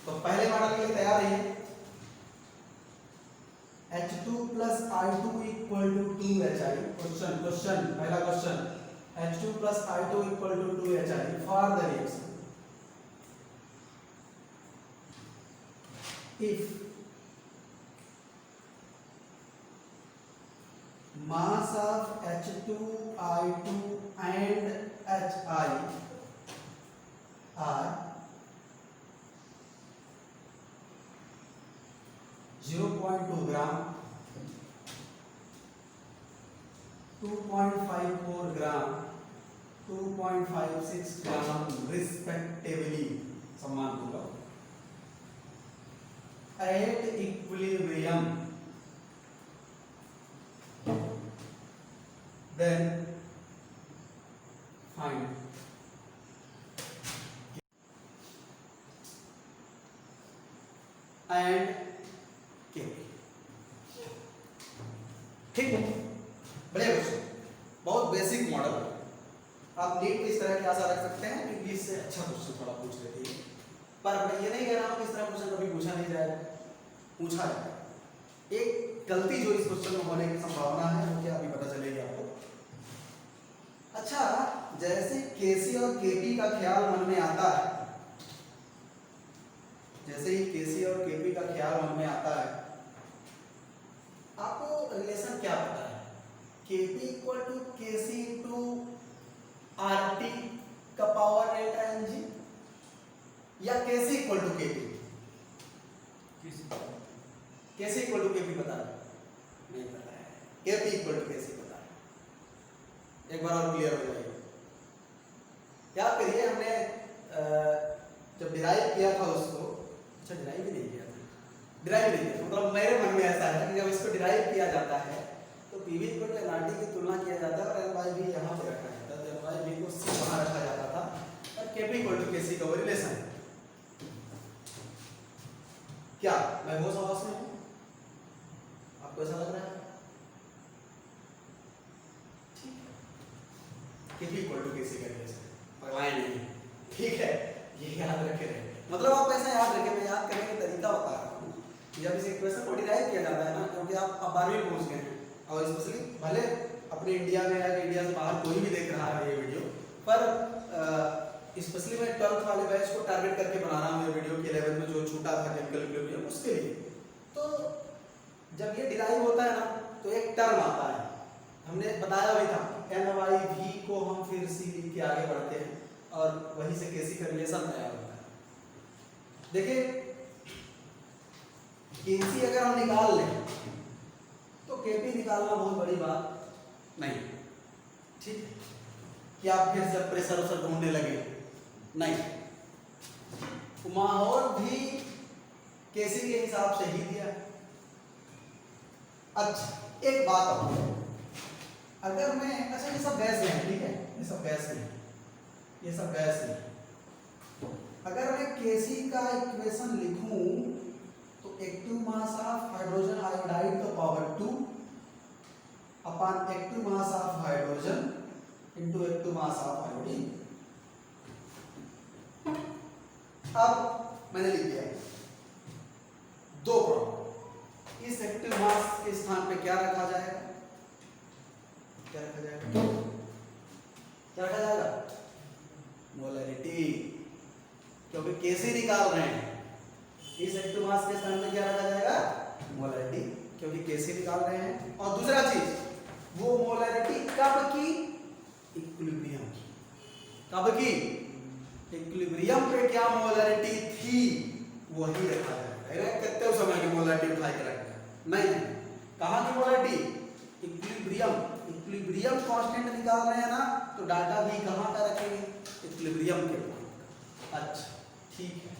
तो पहले मॉडल के लिए तैयार रहिए। H2 plus I2 equal to 2HI। Question पहला question, H2 plus I2 equal to 2HI for the reaction if mass of H2, I2 and HI are 0.2 gram, 2.54 gram, 2.56 gram respectively, सम्मान पूर्वक, at equilibrium, then find and K। ठीक है, बढ़िया question, बहुत basic model. आप NEET पे इस तरह की आशा रख सकते हैं कि इंग्लिश से अच्छा क्वेश्चन थोड़ा पूछ लेते हैं, पर मैं ये नहीं कह रहा हूँ कि इस तरह क्वेश्चन कभी पूछा नहीं जाएगा, पूछा जाएगा। एक गलती जो इस क्वेश्चन में होने की संभावना है वो क्या अभी पता चलेगी आपको। अच्छा, जैसे केसी और केपी का ख्याल मन में आता है, जैसे ही केसी और केपी का ख्याल मन में आता है, आपको रिलेशन क्या पता है, KP equal to KC into RT का पावर 8 या KC equal to KP? KC equal to KP पता है? नहीं पता है। केपी इक्वल टू केसी पता है। एक बार और क्लियर हो जाएगा। याद करिए, हमने जब डिराइव किया था उसको, अच्छा डिराइव भी नहीं किया था, डिराइव नहीं किया, मतलब मेरे मन में ऐसा है कि जब इसको डिराइव किया जाता है तो पीवी इक्वल टू एनआरटी की तुलना किया जाता है और एनवाई भी यहाँ पे रखा जाता है, तो एनवाई भी को सी वहाँ रखा जाता था और केपी इक्वल टू केसी का वो रिलेशन है। क्या मैं वो समझ में हूँ? आपको ऐसा लग रहा है? केपी इक्वल टू केसी का रिलेशन, पगलाए नहीं, ठीक है, ये याद रखे रहे। मतलब आप ऐसा याद रखें, मैं याद करने का तरीका बता रहा हूँ। जब इस इक्वेशन को डिराइव किया जाता है ना, क्योंकि आप 12वीं पहुंच गए हैं और स्पेशली भले अपने इंडिया में या इंडिया से बाहर कोई भी देख रहा है ये वीडियो, पर स्पेशली मैं 12th वाले बैच को टारगेट करके बना रहा हूँ ये वीडियो कि 11th में जो छूटा था केमिकल इक्विलिब्रियम उसके लिए। तो जब ये डिराइव होता है ना तो एक टर्म आता है, हमने बताया भी था, NYV को हम फिर C लिख के आगे बढ़ते हैं और वहीं से केसी का रिलेशन तैयार होता है। देखिए, केसी अगर हम निकाल लें तो केपी निकालना बहुत बड़ी बात नहीं, ठीक है, कि आप फिर से प्रेशर उशर ढूंढने लगे, नहीं, माहौल भी केसी के हिसाब से ही दिया। अच्छा, एक बात और, अगर मैं, अच्छा ये सब गैस है, ठीक है, ये सब गैस है, ये सब गैस है, अगर मैं केसी का इक्वेशन लिखूं तो active mass of hydrogen iodide का power 2 upon active mass of hydrogen into active mass of iodine. अब मैंने लिख दिया दो प्रॉब्लम, इस एक्टिव मास के स्थान पे क्या रखा जाएगा, क्या रखा जाएगा, क्या रखा जाएगा, मोलरिटी, क्योंकि केसी निकाल रहे हैं, इस एक्टिव मास के स्थान पे क्या रखा जाएगा, मोलरिटी, क्योंकि केसी निकाल रहे हैं। और दूसरा चीज, वो मोलरिटी कब की, इक्विलिब्रियम की, कब की, इक्विलिब्रियम पे क्या मोलरिटी थी वही रखा जाएगा। कितने समय की मोलरिटी उठा के रखना नहीं, कहाँ की मोलरिटी, इक्विलिब्रियम, इक्विलिब्रियम कांस्टेंट निकाल रहे हैं ना, तो डाटा भी कहाँ का रखेंगे, इक्विलिब्रियम के पॉइंट। अच्छा ठीक है,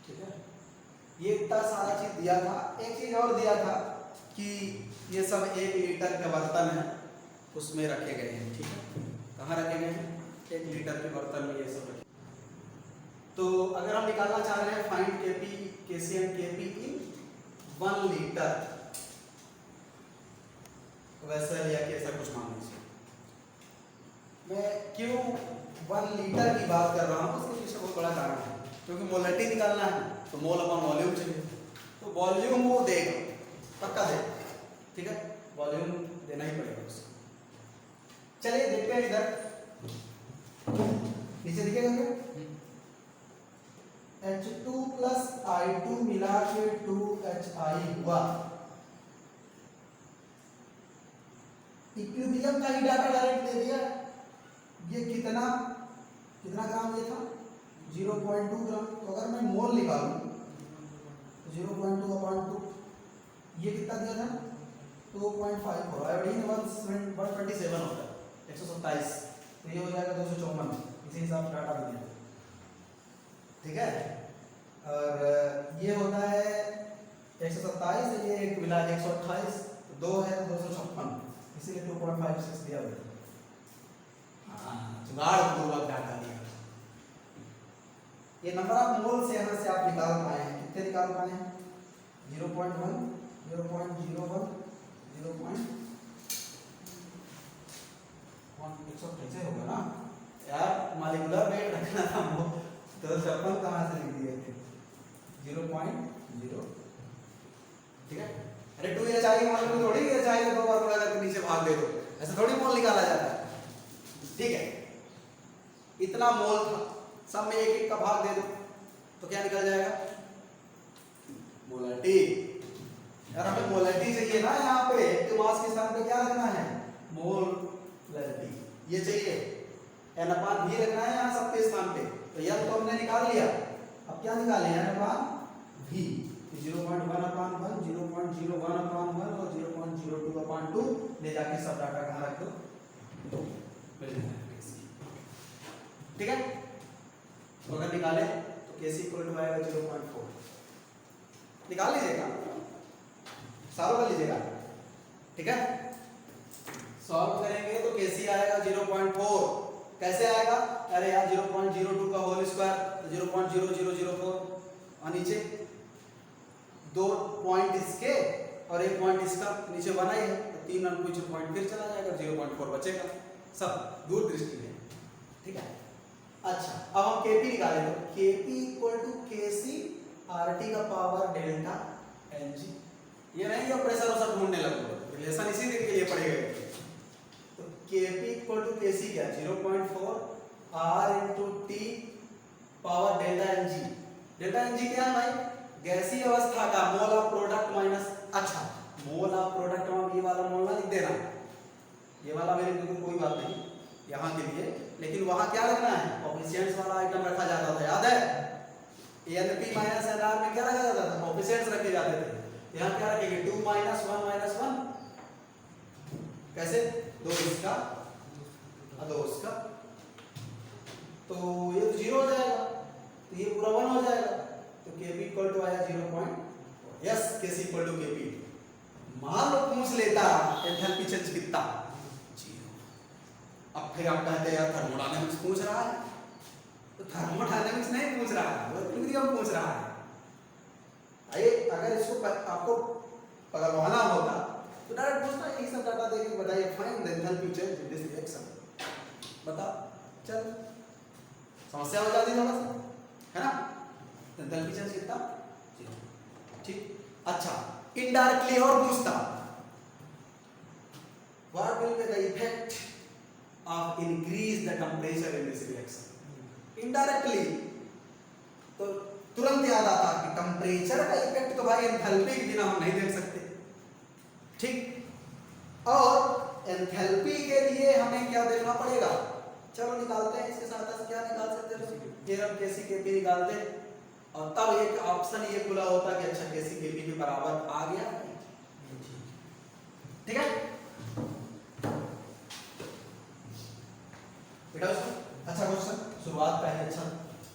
ठीक है, ये इतना सारा चीज दिया था। एक चीज और दिया था कि ये सब 1 लीटर के बर्तन है उसमें रखे गए हैं, ठीक है, कहाँ रखे गए हैं, 1 लीटर के बर्तन में ये सब रखे। तो अगर हम निकालना चाह रहे हैं find Kp Kc and Kp in 1 litre, वैसा या कैसा कुछ मान लीजिए। मैं क्यों 1 लीटर की बात कर रहा हूँ उसके पीछे बहुत बड़ा कारण है, क्योंकि मोलिटी निकालना है तो मोल अपॉन वॉल्यूम चाहिए, तो वॉल्यूम वो देगा, पक्का देगा, ठीक है, वॉल्यूम देना ही पड़ेगा उसको। चलिए देखते हैं इधर नीचे दिखेगा क्या, H2 प्लस I2 मिला के 2HI हुआ। इक्विलिब्रियम का ही डाटा डायरेक्ट दे दिया। ये कितना ग्राम ये था 0.2 ग्राम, तो अगर मैं मोल निकालूं 0.2/2 ये कितना दिया था 2.54, आयोडीन 127 होता है 127, तो ये हो जाएगा 254, इसी हिसाब से डाटा दिया, ठीक है। और ये होता है 127, ये एक मिला 128, 2 है 256, इसीलिए 2.56 दिया हुआ है। हाँ, जुगाड़ पूर्वक डाटा दिया। ये नंबर ऑफ मोल से यहाँ से आप निकाल पाए हैं, कितने निकाल पाए हैं 0.1, 0.01, 0.1, 128 होगा ना यार, मॉलिक्यूलर वेट रखना था वो, तो 56 कहाँ से लिख दिए थे 0.0, ठीक है। अरे 2HI मॉलिक्यूल थोड़ी HI को 2 बार गुणा करके नीचे भाग दे दो, ऐसे थोड़ी मोल निकाला जाता है, ठीक है। इतना मोल था, सब में 1-1 का भाग दे दो तो क्या निकल जाएगा मोलैलिटी। यार हमें मोलैलिटी चाहिए ना, यहाँ पे एक्टिव मास के स्थान पे क्या रखना है मोलैलिटी, ये चाहिए, N/V रखना है यहाँ सबके स्थान पे, तो यह तो हमने निकाल लिया। अब क्या निकाले N/V, 0.1/1, 0.01/1 और 0.02/2 ले जाके सब डाटा कहाँ रख दो, ठीक है। तो अगर निकाले तो केसी इक्वल टू आएगा 0.4, निकाल लीजिएगा, सॉल्व कर लीजिएगा, ठीक है। सॉल्व करेंगे तो केसी आएगा 0.4, कैसे आएगा, अरे यार 0.02 का होल स्क्वायर 0.0004, और नीचे 2 पॉइंट इसके और 1 पॉइंट इसका, नीचे बना ही है तो 3 अनपूछे पॉइंट फिर चला जाएगा, 0.4 बचेगा, सब दूर दृष्टि है, ठीक है। अच्छा अब हम केपी निकाले तो Kp equal to Kc RT का पावर डेल्टा एनजी, ये नहीं जो प्रेशर और सब ढूंढने लगो, रिलेशन इसी के लिए पड़ेगा। तो केपी इक्वल टू केसी क्या 0.4 R into T power delta ng. Delta ng क्या है भाई, गैसीय अवस्था का मोल ऑफ प्रोडक्ट माइनस, अच्छा मोल ऑफ प्रोडक्ट में ये वाला मोल ना लिख देना, ये वाला मेरे को कोई बात नहीं यहाँ के लिए, लेकिन वहाँ क्या रखना है कोएफिशिएंट्स वाला आइटम रखा जाता था, याद है एनपी माइनस एनआर में क्या रखा जाता था कोएफिशिएंट्स रखे जाते थे, यहाँ क्या रखेंगे 2 - 1 - 1, कैसे 2 इसका और 2 उसका, तो ये तो 0 हो जाएगा, तो ये पूरा 1 हो जाएगा, तो केपी इक्वल टू आया 0.4, yes Kc equal to Kp. मान लो पूछ लेता एंथैल्पी चेंज कितना, अब फिर आप कहते हैं यार थर्मोडायनामिक्स पूछ रहा है, तो थर्मोडायनामिक्स नहीं पूछ रहा है, वो इक्विलिब्रियम पूछ रहा है। आइए अगर इसको आपको पकड़वाना होता तो डायरेक्ट पूछता यही सब डाटा देके बताइए find the enthalpy change in this reaction, बता चल समस्या हो जाती थोड़ा सा, है ना। एंथैल्पी चेंज कितना 0, ठीक। अच्छा इनडायरेक्टली और पूछता what will be the effect of increase the temperature in this reaction, indirectly तो तुरंत याद आता कि टेम्परेचर का इफेक्ट तो भाई एंथैल्पी के बिना हम नहीं देख सकते, ठीक। और एंथैल्पी के लिए हमें क्या देखना पड़ेगा, चलो निकालते हैं इसके साथ क्या निकाल सकते हैं, फिर हम केसी केपी निकालते और तब एक ऑप्शन ये खुला होता कि अच्छा केसी केपी के बराबर आ गया, ठीक है। शुरुआत का है। अच्छा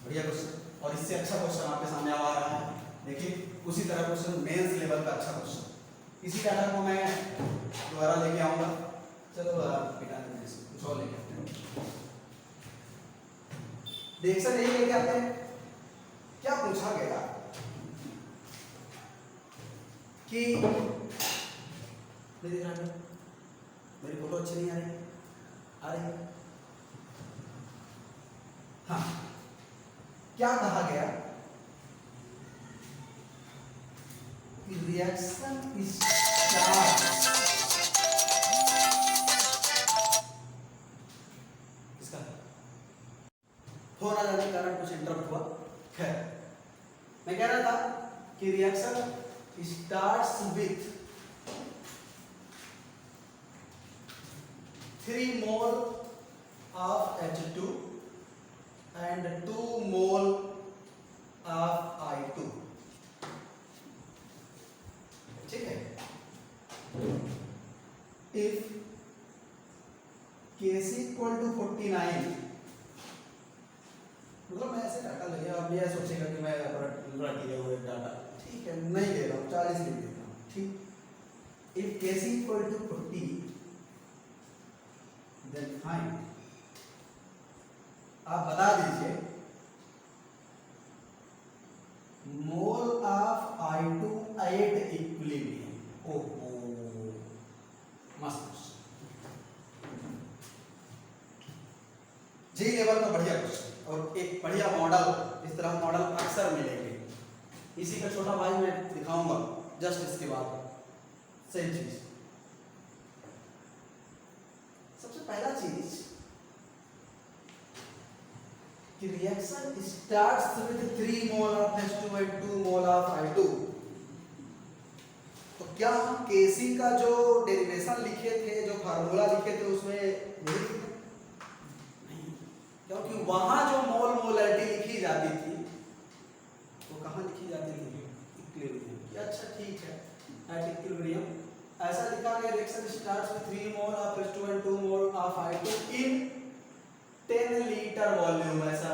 बढ़िया क्वेश्चन, और इससे अच्छा क्वेश्चन आपके सामने आ रहा है। देखिए उसी तरह क्वेश्चन मेंस लेवल का अच्छा क्वेश्चन, इसी पैटर्न को मैं दोबारा लेके आऊंगा। चलो बेटा कुछ और लेके आते हैं। रिएक्शन यही लेके आते हैं। क्या पूछा गया कि मेरी फोटो अच्छी नहीं आ रही, आ रही है? हाँ, क्या कहा गया कि रिएक्शन स्टार्ट किसका फोन आ जाने के कारण कुछ इंटरप्ट हुआ। खैर मैं कह रहा था कि reaction starts with 3 mole of H2 and 2 mole of I2। ठीक है, if Kc equal to 49, मतलब मैं ऐसे डाटा ले, अब ये सोचेगा कि मैं रट लिया हुआ डाटा, ठीक है नहीं ले रहा हूँ, 40 लिख देता हूँ। ठीक, if Kc equal to 40 then find, आप बता दीजिए mole of I2 at equilibrium. ओहो मस्त जी लेवल का बढ़िया क्वेश्चन, और एक बढ़िया मॉडल। इस तरह मॉडल अक्सर मिलेंगे। इसी का छोटा भाई मैं दिखाऊंगा जस्ट इसके बाद। सही चीज, सबसे पहला चीज कि reaction starts with 3 mole of H2 and 2 mole of I2। तो क्या हम Kc का जो डेरिवेशन लिखे थे, जो फार्मूला लिखे थे, उसमें वही लिखे? नहीं, क्योंकि वहां जो मोल मोलरिटी लिखी जाती थी वो कहां लिखी जाती थी? इक्विलिब्रियम। अच्छा ठीक है, एट इक्विलिब्रियम ऐसा लिखा गया reaction starts with 3 mole of H2 and 2 mole of I2 in 10 litre volume, ऐसा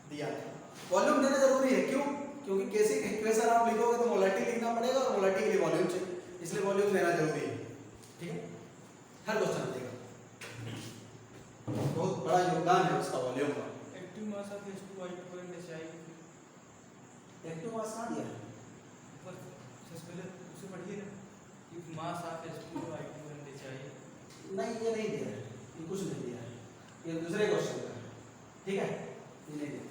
दिया था। वॉल्यूम देना जरूरी है, क्यों? क्योंकि कैसे इक्वेशन आप लिखोगे तो मोलरिटी लिखना पड़ेगा, और मोलरिटी के लिए वॉल्यूम चाहिए, इसलिए वॉल्यूम देना जरूरी है। ठीक है, हर क्वेश्चन देगा, बहुत बड़ा योगदान है उसका वॉल्यूम का। Active mass of H2 I2 and SI, active mass कहां दिया है? पर सबसे पहले उसे पढ़िए ना, if mass of H2 I2 and SI। नहीं ये नहीं दिया है, ये कुछ नहीं दिया है, ये दूसरे क्वेश्चन का है। ठीक है, ये नहीं दिया।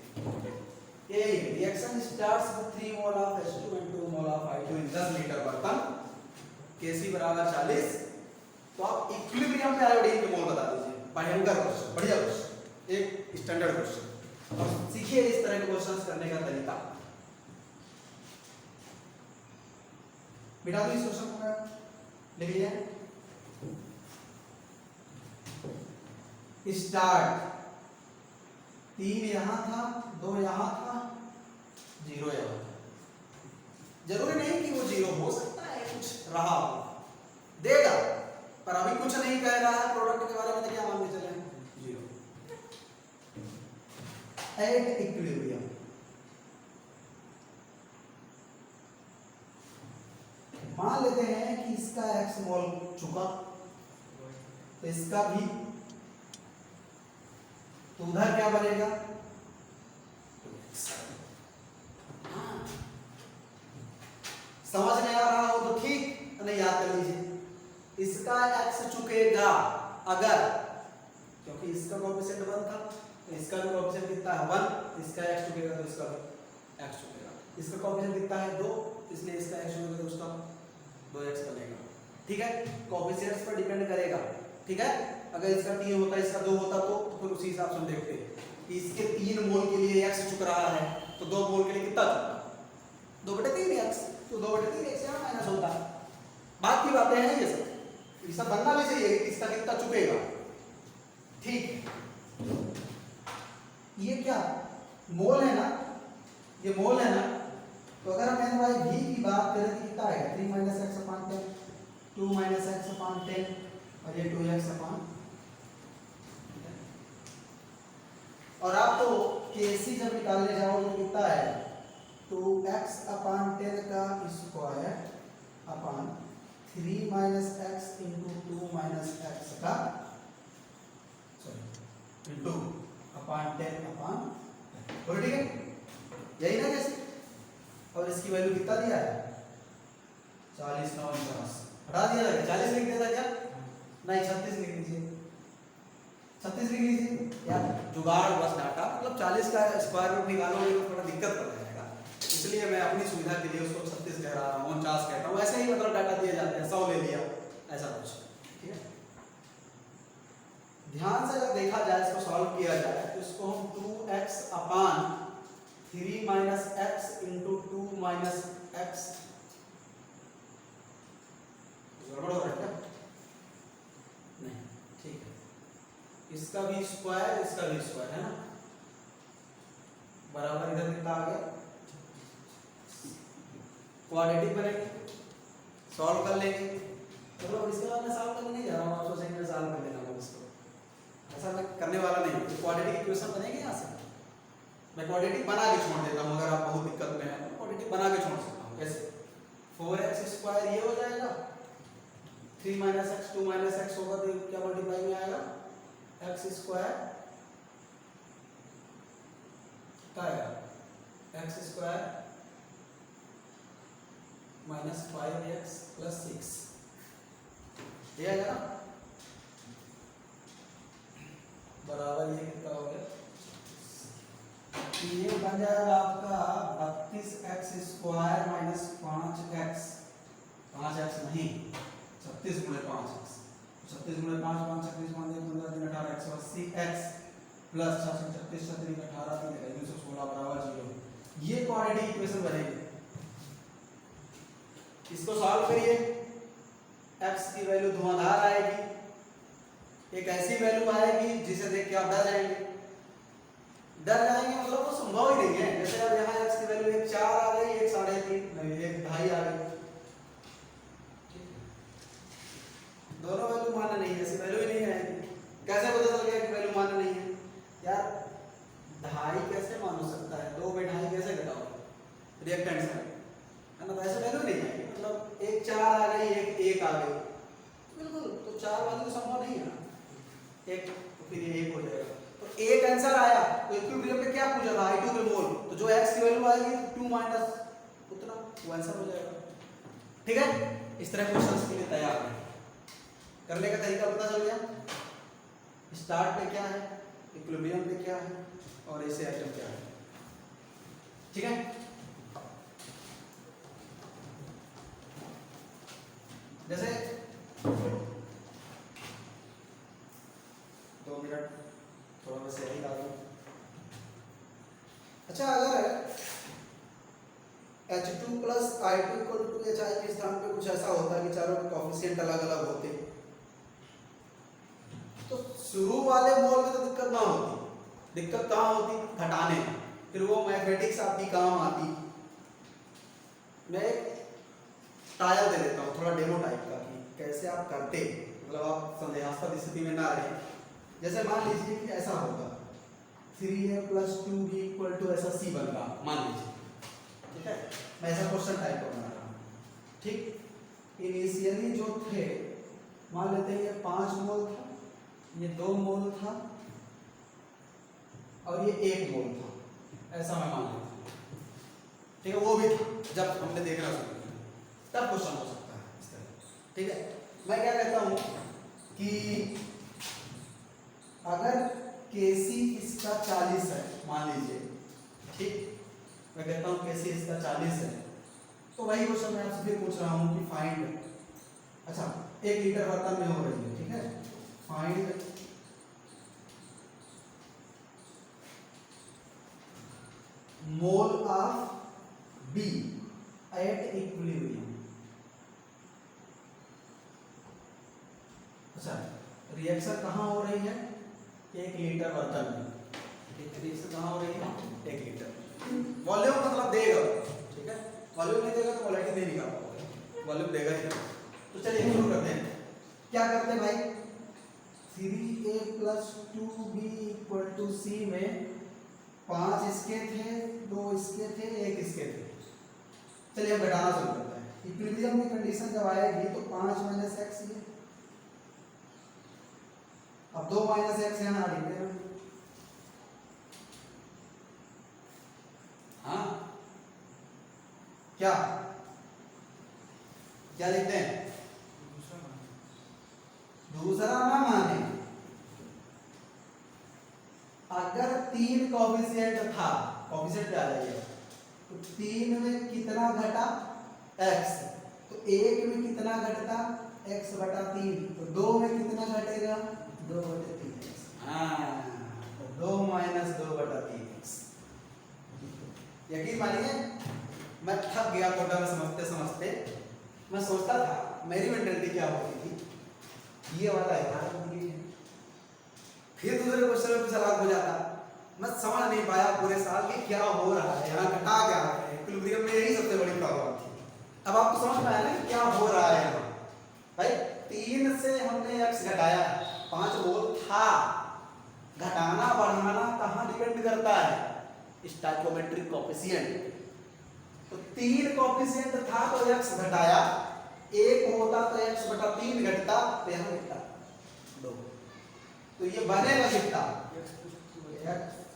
ये reaction starts with 3 mole of H2 and 2 mole of I2 in 10 litre बर्तन, Kc बराबर 40। तो आप इक्विलिब्रियम पे आयोडीन के मोल बता दीजिए। भयंकर क्वेश्चन, बढ़िया क्वेश्चन, एक स्टैंडर्ड क्वेश्चन। और सीखिए इस तरह के क्वेश्चंस करने का तरीका। बिठा दो इस क्वेश्चन को, लिख लिया। स्टार्ट 3 यहां था, 2 यहां था, 0 यहां था। जरूरी नहीं कि वो 0 हो सकता है, कुछ रहा हो, देगा, पर अभी कुछ नहीं कह रहा है प्रोडक्ट के बारे में, तो क्या मान के चले? 0 एट इक्विलिब्रियम। मान लेते हैं कि इसका x मोल चुका, तो इसका भी, तो उधर क्या बनेगा? समझ में आ रहा हो तो ठीक, नहीं याद कर लीजिए। इसका x चुकेगा अगर, क्योंकि इसका कोएफिशिएंट 1 था, तो इसका भी कोएफिशिएंट कितना है? 1। इसका x चुकेगा तो इसका भी x चुकेगा। इसका कोएफिशिएंट कितना है? 2, इसलिए इसका x चुकेगा तो उसका 2x बनेगा। ठीक है, कोएफिशिएंट्स पर डिपेंड करेगा। ठीक है, अगर इसका 3 होता, इसका 2 होता, तो फिर उसी हिसाब से हम देखते हैं कि इसके 3 मोल के लिए x चुक रहा है, तो 2 मोल के लिए कितना चुका? 2/3x, तो 2/3x यहाँ माइनस होता है। बात की बातें हैं ये सब बनना भी चाहिए कि इसका कितना चुकेगा। ठीक, ये क्या मोल है ना, ये मोल है ना, तो अगर हम n बाई v की बात करें तो कितना आएगा? 3 - x/10, 2 - x/10, और ये 2x/, और आपको केसी जब निकालने जाओगे कितना है, 2x/10 का square upon 3 - x into 2 - x का इंटू अपॉन 10 अपॉन, और ठीक है यही ना कैसे। और इसकी वैल्यू कितना दिया है, 40 9 49, हटा दिया था, 40 लिख दिया था क्या, नहीं 36 लिख लीजिए, 36 लिख लीजिए यार, जुगाड़ बस डाटा, मतलब 40 का स्क्वायर रूट निकालोगे तो थोड़ा दिक्कत पड़ जाएगा, इसलिए मैं अपनी सुविधा के लिए उसको 36 कह रहा हूँ, 49 कहता हूँ, ऐसे ही मतलब डाटा दिए जाते हैं, 100 ले लिया ऐसा कुछ, ठीक है। ध्यान से अगर देखा जाए, इसको सॉल्व किया जाए तो इसको हम 2x/3 - x इंटू 2 - x, गड़बड़ हो रहा है क्या, नहीं ठीक है, इसका भी स्क्वायर इसका भी स्क्वायर है ना, बराबर इधर कितना आ गया, क्वाड्रेटिक बनेगा, सॉल्व कर लेंगे, मतलब इसके बाद मैं सॉल्व करने नहीं जा रहा हूँ, आप सोचेंगे मैं सॉल्व कर लेना होगा इसको, ऐसा मैं करने वाला नहीं हूँ, क्वाड्रेटिक इक्वेशन बनेगी यहाँ से, मैं क्वाड्रेटिक बना के छोड़ देता हूँ, अगर आप बहुत दिक्कत में हैं क्वाड्रेटिक बना के छोड़ सकता हूँ, कैसे 4x² ये हो जाएगा, 3 - x 2 - x होगा तो क्या मल्टीप्लाई में आएगा, x² क्या आएगा, x² - 5x + 6 ये आएगा ना, बराबर ये कितना हो गया, ये बन जाएगा आपका 32x² - 5x, 5x नहीं 36 × 5x, 36 × 5 5 36 5 15 3 18 180x प्लस 36 36 18 3 216 बराबर 0, ये क्वाड्रेटिक इक्वेशन बनेगी। इसको सॉल्व करिए, x की वैल्यू धुआंधार आएगी, एक ऐसी वैल्यू आएगी जिसे देख के आप डर जाएंगे, मतलब वो संभव ही नहीं है, जैसे अब यहाँ x की वैल्यू 1 4 आ गई, 1 3.5 नहीं 1 2.5 आ गई, दोनों वैल्यू मान्य नहीं है, ऐसी वैल्यू ही नहीं आएगी, कैसे पता चल गया कि वैल्यू मान्य नहीं है यार, 2.5 कैसे मान हो सकता है, 2 में 2.5 कैसे घटाओगे रिएक्टेंट से, है ना, तो ऐसे वैल्यू नहीं आएगी, मतलब 1 4 आ गई 1 आ गई, बिल्कुल तो 4 वाली तो संभव नहीं है ना, 1 तो फिर ये 1 हो जाएगा, तो एक आंसर आया, तो इक्विलिब्रियम पे क्या पूछा था, I2 के मोल, तो जो x की वैल्यू आएगी 2 माइनस उतना वो आंसर हो जाएगा, ठीक है। इस तरह क्वेश्चंस के लिए तैयार है, करने का तरीका पता चल गया, स्टार्ट पे क्या है, इक्विलिब्रियम पे क्या है, और ऐसे आइटम क्या है, ठीक है। जैसे 2 मिनट थोड़ा मैं सही डाल दूं, अच्छा अगर H2 + I2 = HI के स्थान पे कुछ ऐसा होता है कि चारों के कोएफिशिएंट अलग अलग होते, तो शुरू वाले मोल में तो दिक्कत ना होती, दिक्कत कहाँ होती, घटाने में, फिर वो मैथमेटिक्स आपकी काम आती। मैं एक ट्रायल दे देता हूँ थोड़ा डेमो टाइप का कि कैसे आप करते, मतलब आप संदेहास्पद स्थिति में ना रहे, जैसे मान लीजिए कि ऐसा होगा 3a + 2b = ऐसा c बन रहा, मान लीजिए, ठीक है, मैं ऐसा क्वेश्चन टाइप का बना रहा हूँ, ठीक। इनिशियली जो थे मान लेते हैं ये 5 मोल था, ये 2 मोल था और ये 1 मोल था, ऐसा मैं मान लेता हूँ, ठीक है, वो भी था जब हमने देखना शुरू किया, तब क्वेश्चन हो सकता है इस तरह, ठीक है। मैं क्या कहता हूँ कि अगर Kc इसका 40 है मान लीजिए, ठीक, मैं कहता हूँ Kc इसका 40 है, तो वही क्वेश्चन मैं आपसे फिर पूछ रहा हूँ कि फाइंड, अच्छा 1 लीटर बर्तन में हो रही है, ठीक है, find mole of B at equilibrium, अच्छा रिएक्शन कहाँ हो रही है, 1 लीटर बर्तन में, ठीक है, रिएक्शन कहाँ हो रही है, 1 लीटर, वॉल्यूम मतलब देगा, ठीक है, वॉल्यूम नहीं देगा तो मोलैरिटी नहीं निकाल पाओगे, वॉल्यूम देगा ही नहीं। तो चलिए शुरू करते हैं, क्या करते हैं भाई, 3a + 2b = c में 5 इसके थे, 2 इसके थे, 1 इसके थे। चलिए हम घटाना शुरू करते हैं। इक्विलिब्रियम की कंडीशन जब आएगी तो 5 माइनस एक्स ये, अब 2 माइनस एक्स यहाँ आ रही है। हाँ क्या क्या लिखते हैं? दूसरा ना माने, अगर 3 कोएफिशिएंट था, कोएफिशिएंट क्या आ जाएगा, तो 3 में कितना घटा x, तो 1 में कितना घटता x बटा 3, तो 2 में कितना घटेगा 2 बटे 3x। हाँ, तो 2 माइनस 2 बटा 3x। यकीन मानिए मैं थक गया कोटा में समझते समझते। मैं सोचता था मेरी मेंटालिटी क्या होती थी, ये वाला है, फिर दूसरे क्वेश्चन में कुछ अलग हो जाता। मैं समझ नहीं पाया पूरे साल कि क्या हो रहा है, यहाँ घटा क्या रहा है। इक्विलिब्रियम में यही सबसे बड़ी प्रॉब्लम थी। अब आपको समझ में आया ना क्या हो रहा है यहाँ। भाई 3 से हमने x घटाया, 5 बोल था, घटाना बढ़ाना कहाँ डिपेंड करता है, स्टोइकोमेट्रिक कोएफिशिएंट। तो 3 कोएफिशिएंट था तो x घटाया, 1 होता तो x बटा 3 घटता, तो यहाँ घटता 2, तो ये बनेगा कितना,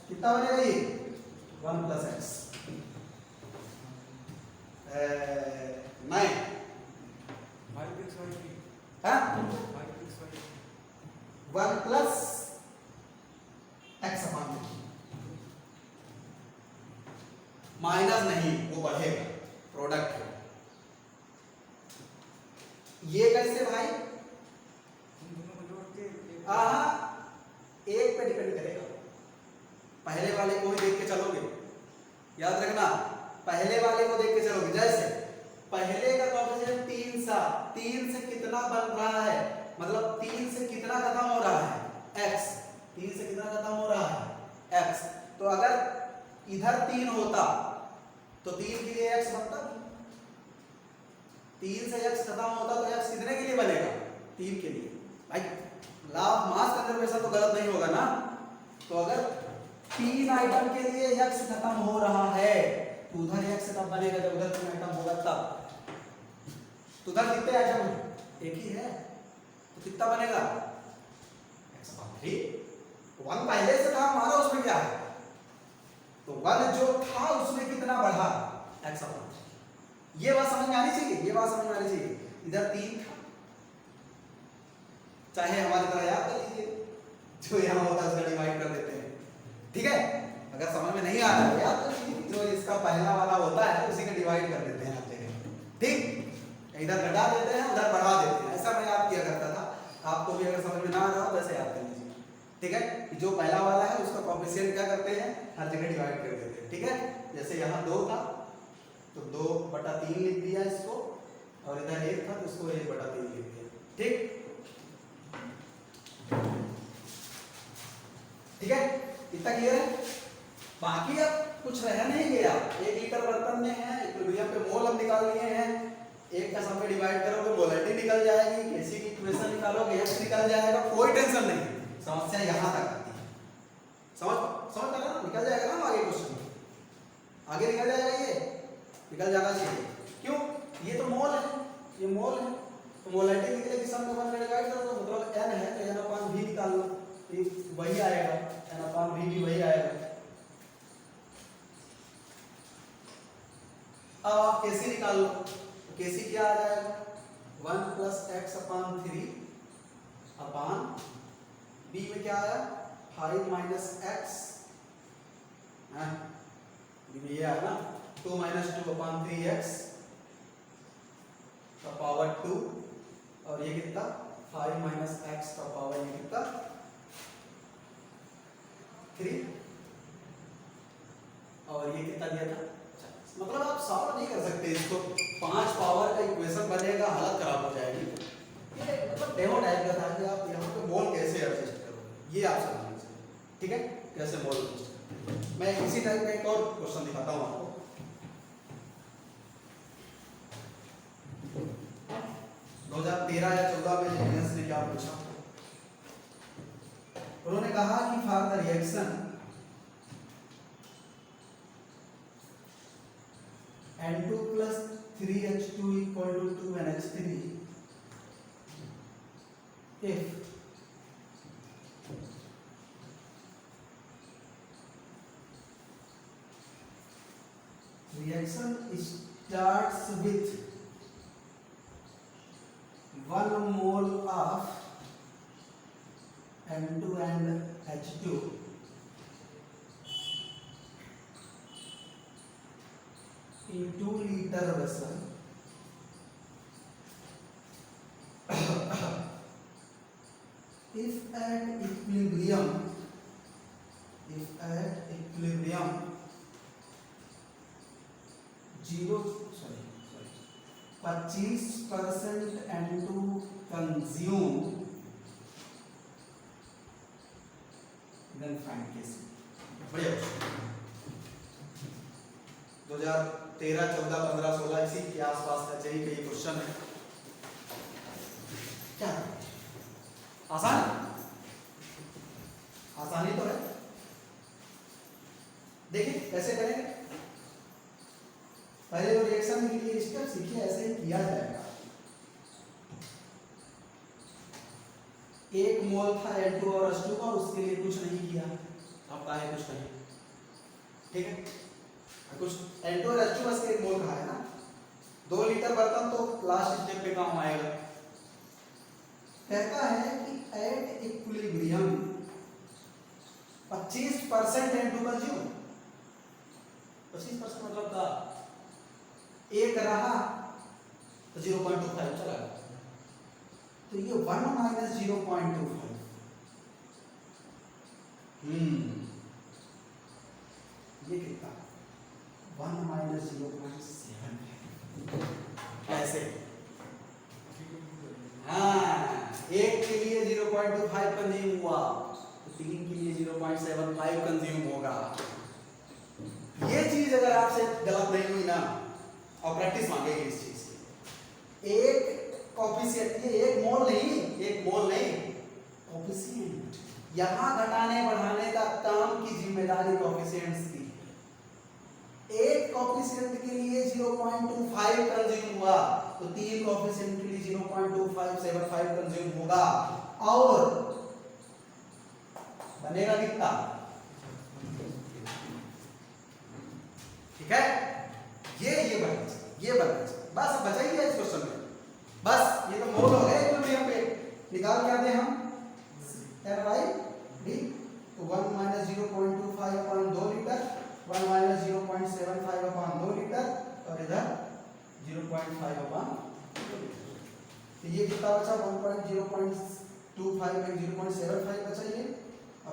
कितना बनेगा ये 1 plus x 9 1 plus x upon minus नहीं, वो बढ़ेगा, प्रोडक्ट है। ये कैसे भाई, एक पे डिपेंड करेगा, पहले वाले को ही देख के चलोगे, याद रखना पहले वाले को देख के चलोगे। जैसे पहले का कोएफिशिएंट 3 था, 3 से कितना बन रहा है, मतलब 3 से कितना खत्म हो रहा है x, 3 से कितना खत्म हो रहा है x। तो अगर इधर 3 होता तो 3 के लिए x बनता, 3 से x खत्म होता तो x कितने के लिए बनेगा 3 के लिए। भाई लॉ ऑफ मास कंजर्वेशन तो गलत नहीं होगा ना। तो अगर 3 आइटम के लिए x खत्म हो रहा है तो उधर x कब बनेगा, जब उधर 3 आइटम होगा तब। तो उधर कितने आइटम एक ही है, तो कितना बनेगा x अपॉन 3। 1 पहले से था हमारा, उसमें क्या है, तो 1 जो था उसमें कितना बढ़ा x अपॉन 3। ये बात समझ में आनी चाहिए, ये बात समझ में आनी चाहिए। इधर 3 था, चाहे हमारी तरह याद कर लीजिए, जो यहाँ होता है उसका डिवाइड कर देते हैं, ठीक है। अगर समझ में नहीं आ रहा है याद कर लीजिए, जो इसका पहला वाला होता है उसी का डिवाइड कर देते हैं आप जगह, ठीक। इधर घटा देते हैं, उधर बढ़ा देते हैं, ऐसा मैं याद किया करता था। आपको भी अगर समझ में ना आ रहा हो वैसे याद कर लीजिए, ठीक है। जो पहला वाला है उसका कोएफिशिएंट क्या करते हैं, हर जगह डिवाइड कर देते हैं, ठीक है। जैसे यहाँ 2 था तो 2 बटा 3 लिख दिया इसको, और इधर 1 था तो उसको 1 बटा 3 लिख दिया, ठीक ठीक है। इतना क्लियर है। बाकी अब कुछ रह नहीं गया, 1 लीटर बर्तन में है, इक्विलिब्रियम पे मोल हम निकाल लिए हैं, 1 का सब में डिवाइड करोगे मोलैरिटी निकल जाएगी, केसी की इक्वेशन निकालोगे x निकल जाएगा, कोई टेंशन नहीं। समस्या यहाँ तक आती है, समझ आ रहा ना, निकल जाएगा ना आगे क्वेश्चन, आगे निकल जाएगा, ये निकल जाना चाहिए। क्यों, ये तो मोल है, ये मोल है, तो मोलैरिटी निकले कि सम में 1 डिवाइड कर दो, मतलब n है तो n अपॉन v निकाल लो, वही आएगा, n अपॉन v भी वही आएगा। अब आप केसी निकाल लो, तो केसी क्या आ जाएगा 1 plus x upon 3 upon b में क्या आया 5 माइनस एक्स, b में ये आया ना 2 माइनस 2 अपॉन 3x का पावर 2, और ये कितना 5 माइनस एक्स का पावर ये कितना 3, और ये कितना दिया था। मतलब आप सॉल्व नहीं कर सकते इसको, 5 पावर का इक्वेशन बनेगा, हालत खराब हो जाएगी। ये मतलब डेमो टाइप का था कि आप यहाँ पे मोल कैसे एडजस्ट करोगे, ये आप समझना चाहिए, ठीक है, कैसे मोल एडजस्ट करोगे। मैं इसी टाइप का एक और क्वेश्चन दिखाता हूँ आपको। 2013 या 14 में जीनियस ने क्या पूछा, उन्होंने कहा कि for the reaction equal to 2NH3 if reaction starts with 1 mole of N2 and H2 in 2-liter vessel if at equilibrium 25% N2 consume, then find Kc. बढ़िया 2013, 14, 15, 16 इसी के आसपास का चाहिए कई क्वेश्चन है। क्या आसानी तो है। देखिए कैसे करेंगे। पहले वो रिएक्शन के लिए स्टेप सीखिए, ऐसे ही किया जाएगा। 1 मोल था N2 और H2 का, उसके लिए कुछ नहीं किया। अब कहा है कुछ नहीं, ठीक है। कुछ N2 और H2 बस 1 मोल का है ना, 2 लीटर बर्तन तो लास्ट स्टेप पे काम आएगा। कहता है कि एट इक्विलिब्रियम 25% N2 कंज्यूम, 25% मतलब का 1 रहा तो 0.25 चला गया, तो ये 1 माइनस 0.25 ये कितना 1 माइनस 0.7 कैसे? हाँ, 1 के लिए 0.25 कंज्यूम हुआ तो 3 के लिए 0.75 कंज्यूम होगा। ये चीज अगर आपसे गलत नहीं हुई ना, और प्रैक्टिस मांगेगी इस चीज की, एक कोफिशिएंट, ये 1 मोल नहीं कोफिशिएंट, यहां घटाने बढ़ाने का काम की जिम्मेदारी कोफिशिएंट्स की। एक कोफिशिएंट के लिए 0.25 कंज्यूम हुआ तो 3 कोफिशिएंट के लिए 0.2575 कंज्यूम होगा, और बनेगा कितना? ठीक है, ये बनना चाहिए। बस बचाइए इस क्वेश्चन में, बस ये तो मोल हो गए इक्विलिब्रियम पे, निकाल क्या दे हम NYD, तो 1 minus 0.25 upon 2 litre, 1 minus 0.75 upon 2 litre, और इधर 0.5 अपॉन 2 लीटर। तो ये कितना बचा? 0.25 में 0.75 बचा ये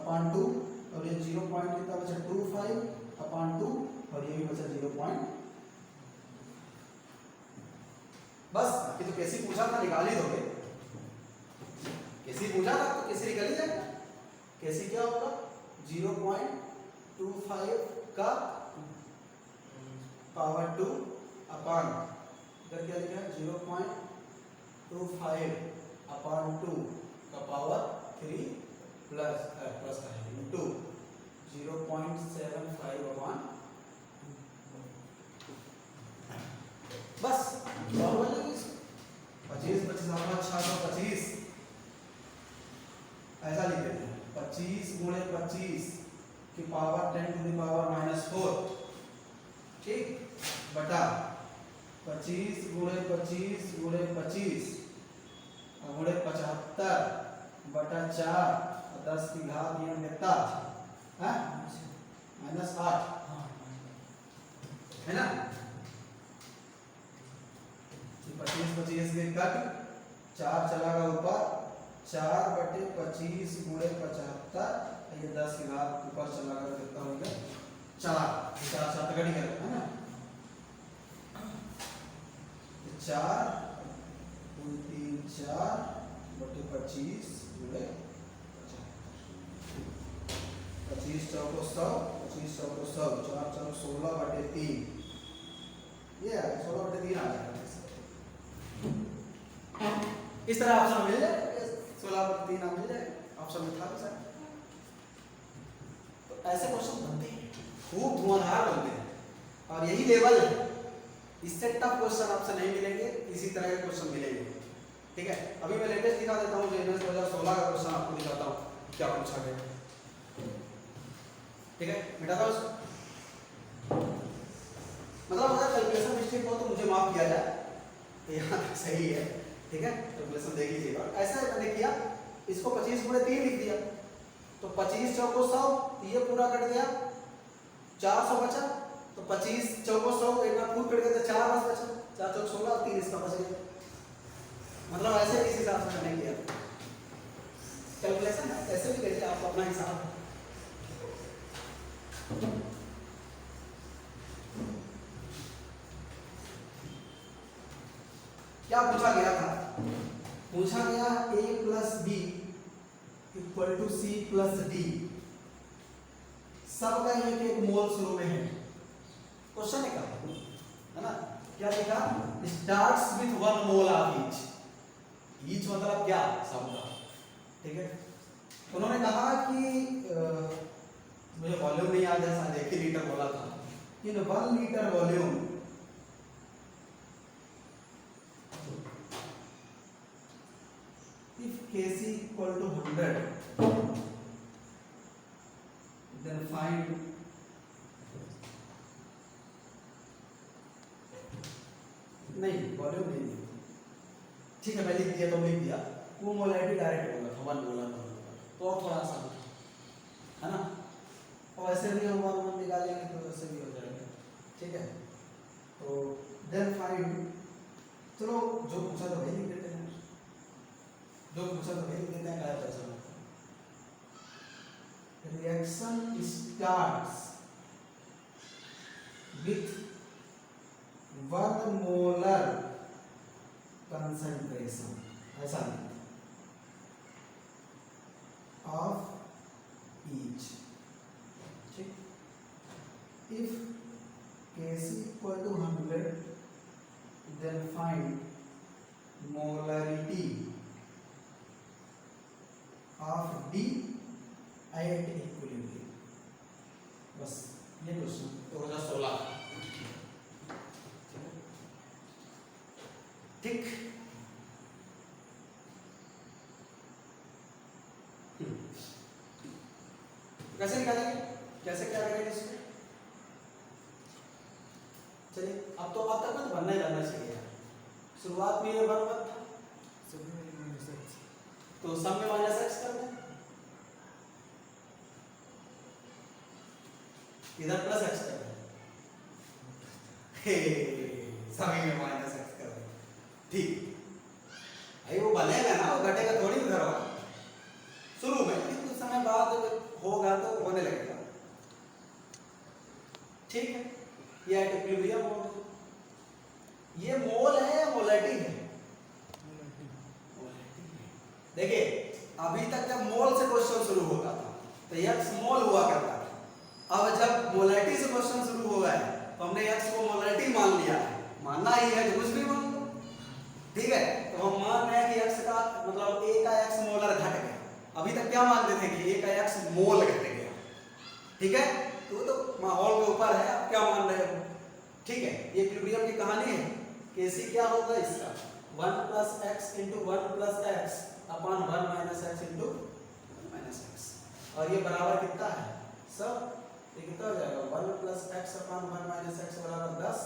अपॉन 2, और ये 0. कितना बचा? 25 अपॉन 2, और ये भी बचा 0. बस ये तो कैसे पूछा था, निकाल ही दोगे। कैसे पूछा था तो कैसे निकल ही जाएगा। कैसे क्या होगा? 0.25 का पावर 2 अपॉन, इधर क्या लिखा है? 0.25 अपॉन 2 का पावर 3 प्लस का है इनटू 0.75 अपॉन, बस 25 625 ऐसा लिख देते हैं। 25 गुणे 25 की पावर 10 टू द पावर -4, ठीक, बटा 25 गुणे 25 गुणे 25 गुणे 75 बटा 4, 10 की घात ये कितना है? -8 है ना। 25 के कट, 4 चला गया ऊपर, 4/25 गुणे 75, ये 10 की घात ऊपर चला गया, कितना हो गया? 4 7 कट गया है ना। 4 3 4/25 गुणे 75, 25 चौको 100, 25 चौको 100, 4 चौको 16/3, ये आ गया 16/3 आ जाएगा। इस तरह ऑप्शन मिल जाए, 16/3 मिल जाए, ऑप्शन में था सर। तो ऐसे क्वेश्चन बनते हैं, खूब धुआंधार बनते हैं, और यही लेवल है। इससे टफ क्वेश्चन आपसे नहीं मिलेंगे, इसी तरह के क्वेश्चन मिलेंगे। ठीक है, अभी मैं लेटेस्ट दिखा देता हूँ, जेएमएस 2016 का क्वेश्चन आपको दिखाता हूँ क्या पूछा गया। ठीक है, मिटाता हूँ इसको। मतलब अगर कैलकुलेशन मिस्टेक हो तो मुझे माफ किया जाए, तो यहाँ तक सही है। ठीक है, कैलकुलेशन देख लीजिएगा। ऐसा मैंने किया, इसको 25 गुणे 3 लिख दिया, तो 25 चौको 100, ये पूरा कट गया, 400 बचा, तो 25 चौको 100 एक बार पूरा कट गया तो 4 बस बचा, 4 चौक 16 और 3 इसका बच गया। मतलब ऐसे इस हिसाब से मैंने किया कैलकुलेशन, ऐसे भी कीजिए आप अपना हिसाब। क्या पूछा गया था? पूछा गया a plus B equal to C plus D, सबका एक एक मोल शुरू में है। क्वेश्चन है ना, क्या लिखा? Starts with 1 mole of each. Each मतलब क्या? सबका। ठीक है, उन्होंने कहा कि मुझे वॉल्यूम नहीं याद है, शायद 1 लीटर बोला था। इन 1 litre volume if Kc equal to 100 then find नहीं वॉल्यूम नहीं, ठीक है मैं लिख दिया तो लिख दिया, वो मोलैरिटी डायरेक्ट होगा था 1 मोलर तो और थोड़ा आसान है ना। और ऐसे भी हम 1 निकालेंगे तो ऐसे भी हो जाएगा। ठीक है, तो देन फाइंड, चलो जो पूछा तो वही लिख देते हैं, जो पूछा तो वही लिख देते हैं। क्या पैसा reaction starts with 1 molar concentration, ऐसा ऑफ ईच। ठीक, if Kc equal to 100 then find molarity of D at equilibrium। बस ये क्वेश्चन 2016। ठीक, कैसे निकालेंगे, कैसे क्या करेंगे इसको? चलिए अब तो अब तक तो बनना ही जानना चाहिए। शुरुआत में ये बराबर था, तो सब में माइनस एक्स कर दें, इधर प्लस एक्स कर दें, सभी में माइनस एक्स कर दें। ठीक, भाई वो बनेगा ना, वो घटेगा थोड़ी उधर होगा शुरू में, कुछ समय बाद होगा तो होने लगेगा। ठीक है, ये इक्विलिब्रियम मोल, ये मोल है या मोलैरिटी है? देखिए अभी तक जब मोल से क्वेश्चन शुरू होता था तो एक्स मोल हुआ करता था। अब जब मोलैरिटी से क्वेश्चन शुरू हो गया है तो हमने एक्स को मोलैरिटी मान लिया है, मानना ही है तो कुछ भी मान लो। ठीक है, तो हम मान रहे हैं कि एक्स का मतलब ए का एक्स मोलर घट गया। अभी तक क्या मानते थे कि ए का एक्स मोल घट गया। ठीक है, तो माहौल के ऊपर है, आप क्या मान रहे हो। ठीक है, ये इक्विलिब्रियम की कहानी है। Kc क्या होगा इसका 1 plus x into 1 plus x upon 1 minus x into 1 minus x, और ये बराबर कितना है सब, ये कितना हो जाएगा 1 plus x upon 1 minus x बराबर 10।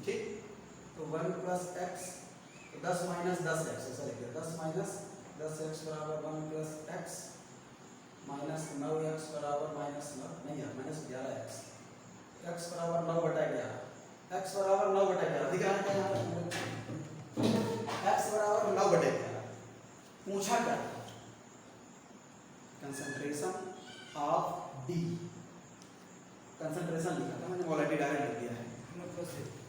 ठीक, तो 1 प्लस एक्स 10 माइनस 10 एक्स, ऐसा लिखिए 10 माइनस 10 एक्स बराबर 1 प्लस एक्स माइनस 9 एक्स बराबर माइनस 9 नहीं यार माइनस 11 एक्स, एक्स बराबर 9 बटा 11, एक्स बराबर 9 बटा 11 दिख रहा है क्या यहाँ पे? एक्स बराबर 9 बटा 11। पूछा क्या? कंसंट्रेशन ऑफ डी, कंसंट्रेशन लिखा था मैंने, मोलैरिटी डायरेक्ट लिख दिया है।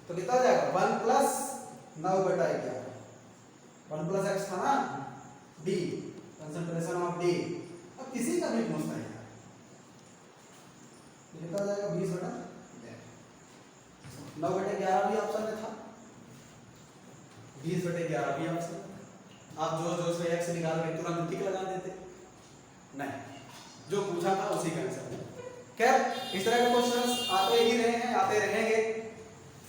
तो कितना हो जाएगा 1 प्लस 9 बटा 11, 1 प्लस एक्स था ना, डी कंसंट्रेशन ऑफ डी। अब किसी का भी पूछना है यार, कितना हो जाएगा 20 बटा 9 बटे 11 भी ऑप्शन में था, 20 बटे 11 भी ऑप्शन में था। आप जो से एक्स निकाल के तुरंत टिक लगा देते, नहीं, जो पूछा था उसी का आंसर है। खैर इस तरह के क्वेश्चंस आते ही रहे हैं, आते रहेंगे।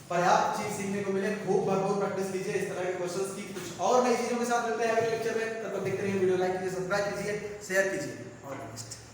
पर्याप्त चीज सीखने को मिले। खूब भरपूर प्रैक्टिस कीजिए इस तरह के क्वेश्चंस की। कुछ और नई चीजों के साथ मिलते हैं अगले लेक्चर में। तब तक देखते रहिए, वीडियो लाइक कीजिए, सब्सक्राइब कीजिए, शेयर कीजिए। All the best.